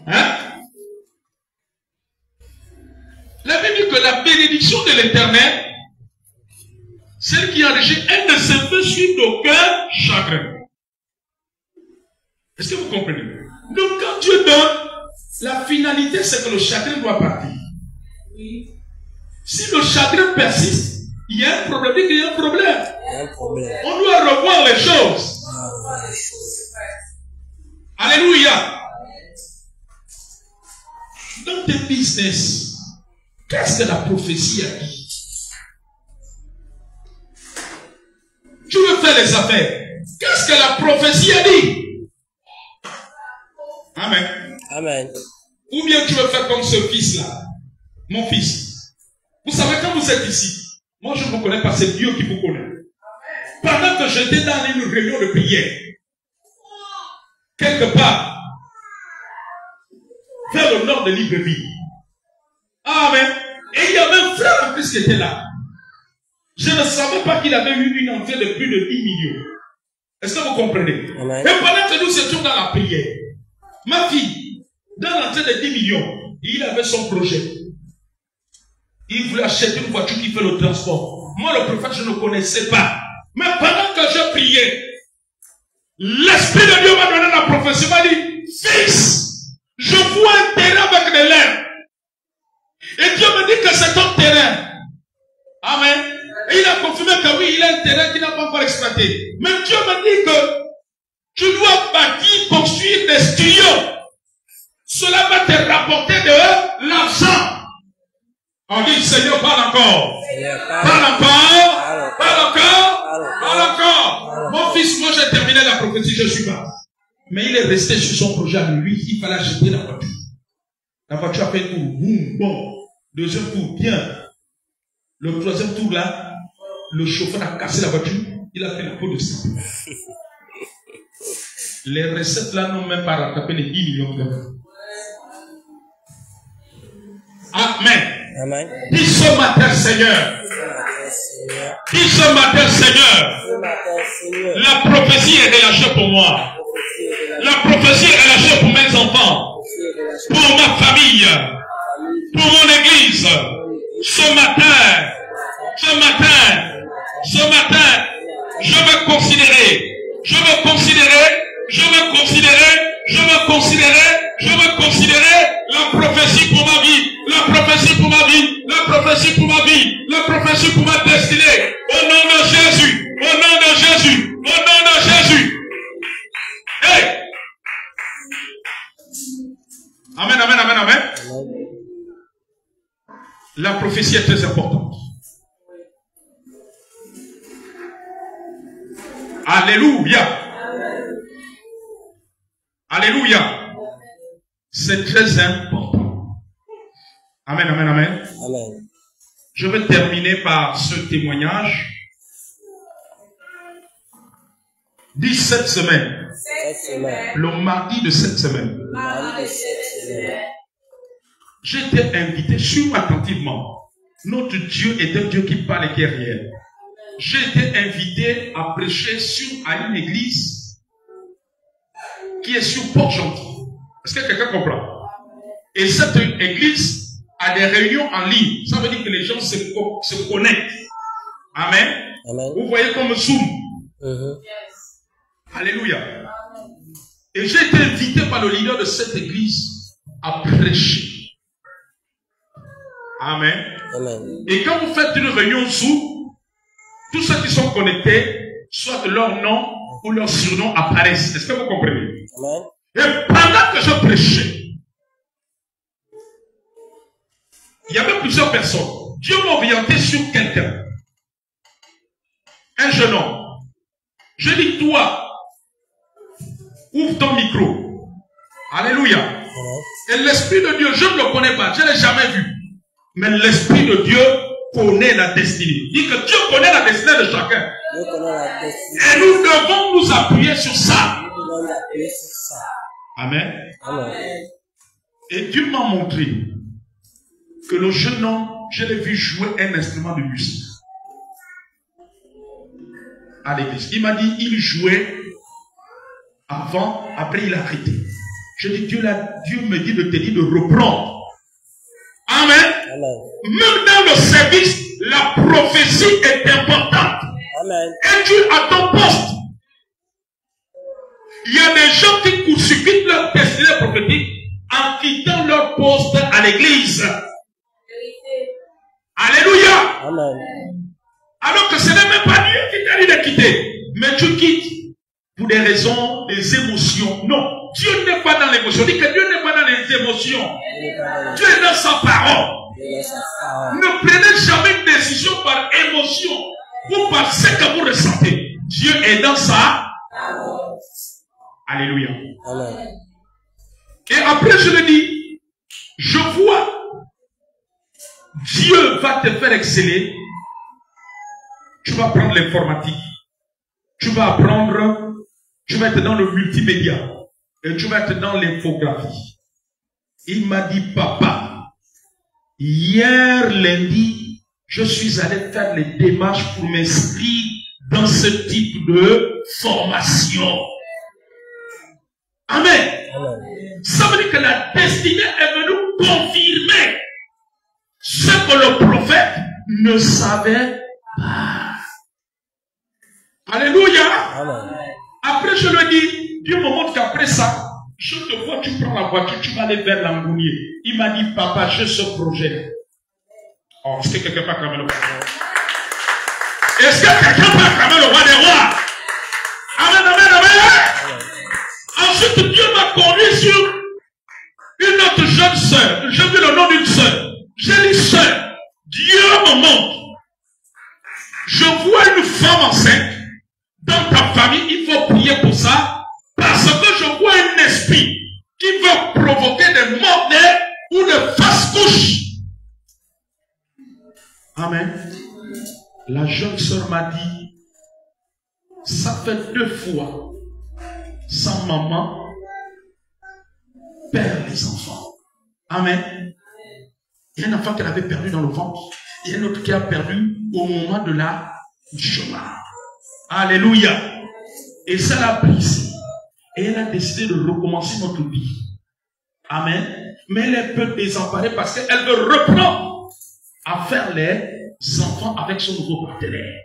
Hein? La Bible dit que la bénédiction de l'Éternel, celle qui enrichit, elle ne se fait sur d'aucun chagrin. Est-ce que vous comprenez? Donc quand Dieu donne, la finalité c'est que le chagrin doit partir. Oui. Si le chagrin persiste, il y a un problème. Il y a un problème. On doit revoir les choses. Alléluia. Dans tes business, qu'est-ce que la prophétie a dit? Tu veux faire les affaires. Qu'est-ce que la prophétie a dit? Amen. Amen. Ou bien tu veux faire comme ce fils-là. Mon fils. Vous savez, quand vous êtes ici, moi je ne vous connais pas, c'est Dieu qui vous connaît. Pendant que j'étais dans une réunion de prière, quelque part, vers le nord de Libreville. Amen. Et il y avait un frère en plus qui était là. Je ne savais pas qu'il avait eu une entrée de plus de 10 millions. Est-ce que vous comprenez? Amen. Et pendant que nous étions dans la prière, ma fille, dans l'entrée de 10 millions, il avait son projet. Il voulait acheter une voiture qui fait le transport. Moi, le prophète, je ne connaissais pas. Mais pendant que je priais, l'Esprit de Dieu m'a donné la prophétie. Il m'a dit, fils, je vois un terrain avec des lèvres. Et Dieu me dit que c'est ton terrain. Amen. Et il a confirmé que oui, il a un terrain qui n'a pas encore exploité. Mais Dieu me dit que tu dois bâtir, construire des studios. Cela va te rapporter de l'argent. On dit, Seigneur, parle encore. Parle encore. Parle encore. Parle encore. Mon fils, moi j'ai terminé la prophétie, je suis pas. Mais il est resté sur son projet à lui. Il fallait acheter la voiture. La voiture a fait un tour. Boum, bon. Deuxième tour, bien. Le troisième tour là, le chauffeur a cassé la voiture. Il a fait la peau de sang. Les recettes là n'ont même pas rattrapé les 10 millions d'euros. Amen. Amen. Dis ce matin, Seigneur. Dis ce matin, Seigneur. La prophétie est relâchée pour moi. La prophétie est relâchée pour mes enfants. Pour ma famille. Pour mon église. Ce matin, je vais considérer. Je veux considérer, je veux considérer, je veux considérer, je veux considérer la prophétie pour ma vie, la prophétie pour ma vie, la prophétie pour ma vie, la prophétie pour ma destinée. Au nom de Jésus, au nom de Jésus, au nom de Jésus. Hey! Amen, amen, amen, amen. La prophétie est très importante. Alléluia. Alléluia. C'est très important. Amen, amen, amen. Amen. Je vais terminer par ce témoignage. 17 semaines. Le mardi de cette semaine. J'ai été invité, suis-moi attentivement. Notre Dieu est un Dieu qui parle et qui est réel. J'ai été invité à prêcher à une église qui est sur Port-Gentil. Est-ce que quelqu'un comprend? Et cette église a des réunions en ligne. Ça veut dire que les gens se connectent. Amen. Amen. Vous voyez comme Zoom. Alléluia. Et j'ai été invité par le leader de cette église à prêcher. Amen. Amen. Et quand vous faites une réunion Zoom, tous ceux qui sont connectés, soit leur nom ou leur surnom apparaissent. Est-ce que vous comprenez? Amen. Et pendant que je prêchais, il y avait plusieurs personnes. Dieu m'a orienté sur quelqu'un. Un jeune homme. Je dis, toi, ouvre ton micro. Alléluia. Et l'Esprit de Dieu, je ne le connais pas, je ne l'ai jamais vu. Mais l'Esprit de Dieu connaît la destinée. Dit que Dieu connaît la destinée de chacun. Et nous devons nous appuyer sur ça. Amen. Amen. Et Dieu m'a montré que le jeune homme, je l'ai vu jouer un instrument de musique à l'église. Il m'a dit, il jouait avant, après il a arrêté. Je dis, Dieu me dit de te dire de reprendre. Amen. Amen. Même dans le service, la prophétie est importante. Amen. Et tu à ton poste. Il y a des gens qui court-circuitent leur destinée prophétique en quittant leur poste à l'église. Alléluia. Amen. Alors que ce n'est même pas Dieu qui t'a dit de quitter. Mais tu quittes pour des raisons, des émotions. Non. Dieu n'est pas dans l'émotion. Dis que Dieu n'est pas dans les émotions. Dieu est dans sa parole. Ne prenez jamais une décision par émotion ou par ce que vous ressentez. Dieu est dans sa parole. Alléluia. Amen. Et après je le dis, je vois, Dieu va te faire exceller. Tu vas apprendre l'informatique. Tu vas apprendre, tu vas être dans le multimédia. Et tu vas être dans l'infographie. Il m'a dit, papa, hier lundi, je suis allé faire les démarches pour m'inscrire dans ce type de formation. Amen. Amen. Ça veut dire que la destinée est venue confirmer ce que le prophète ne savait pas. Alléluia. Amen. Après je le dis, Dieu me montre qu'après ça, je te vois, tu prends la voiture, tu vas aller vers l'Angounier. Il m'a dit, papa, j'ai ce projet. Oh, est-ce que quelqu'un peut acclamer le roi? Est-ce que quelqu'un peut acclamer le roi des rois? Amen, amen, amen. Ensuite, Dieu m'a conduit sur une autre jeune sœur. J'ai vu le nom d'une sœur. J'ai dit, sœur, Dieu me montre. Je vois une femme enceinte. Dans ta famille, il faut prier pour ça. Parce que je vois un esprit qui veut provoquer des morts ou des fausses-couches. Amen. La jeune sœur m'a dit, ça fait 2 fois, sa maman perd les enfants. Amen. Il y a un enfant qu'elle avait perdu dans le ventre. Il y a un autre qui a perdu au moment de du chômage. Alléluia. Et ça l'a brisé. Et elle a décidé de recommencer notre vie. Amen. Mais elle est un peu désemparée parce qu'elle veut reprendre à faire les enfants avec son nouveau partenaire.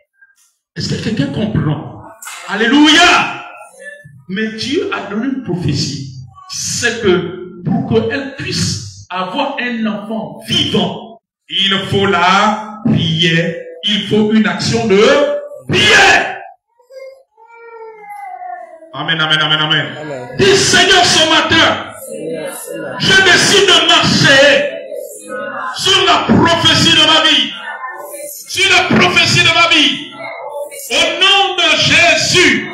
Est-ce que quelqu'un comprend? Alléluia. Mais Dieu a donné une prophétie. C'est que pour qu'elle puisse avoir un enfant vivant, il faut la prière. Il faut une action de prière. Amen, amen, amen, amen. Amen. Dis Seigneur ce matin, Seigneur, Seigneur. je décide de marcher sur la prophétie de ma vie. Sur la prophétie de ma vie. Au nom de Jésus.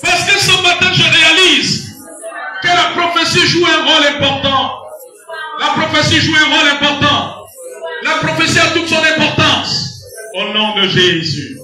Parce que ce matin je réalise que la prophétie joue un rôle important. La prophétie joue un rôle important. La prophétie a toute son importance. Au nom de Jésus.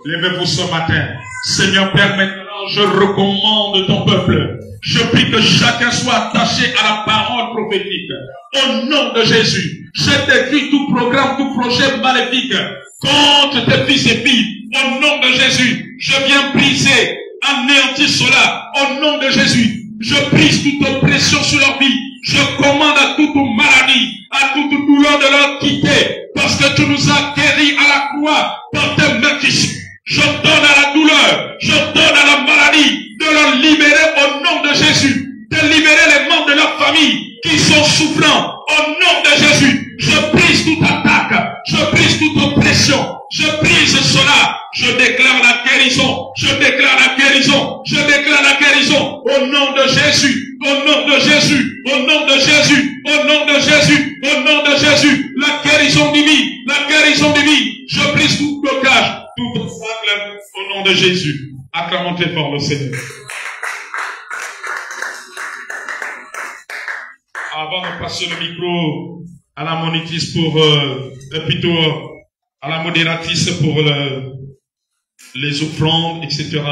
Levez-vous ce matin. Seigneur Père, maintenant je recommande ton peuple. Je prie que chacun soit attaché à la parole prophétique. Au nom de Jésus, je détruis tout programme, tout projet maléfique contre tes fils et filles. Au nom de Jésus, je viens briser, anéantir cela. Au nom de Jésus, je brise toute oppression sur leur vie. Je commande à toute maladie, à toute douleur de leur quitter. Parce que tu nous as guéris à la croix par tes meurtrissures. Je donne à la douleur, je donne à la maladie de leur libérer au nom de Jésus. De libérer les membres de leur famille qui sont souffrants. Au nom de Jésus, je brise toute attaque, je brise toute oppression, je brise cela. Je déclare la guérison, je déclare la guérison, je déclare la guérison. Au nom de Jésus, au nom de Jésus, au nom de Jésus, au nom de Jésus, au nom de Jésus. La guérison divine, la guérison divine. Je brise tout blocage, tout obstacle au nom de Jésus. Acclamons très fort le Seigneur. Avant de passer le micro à la monitrice pour, plutôt à la modératrice pour les offrandes, etc.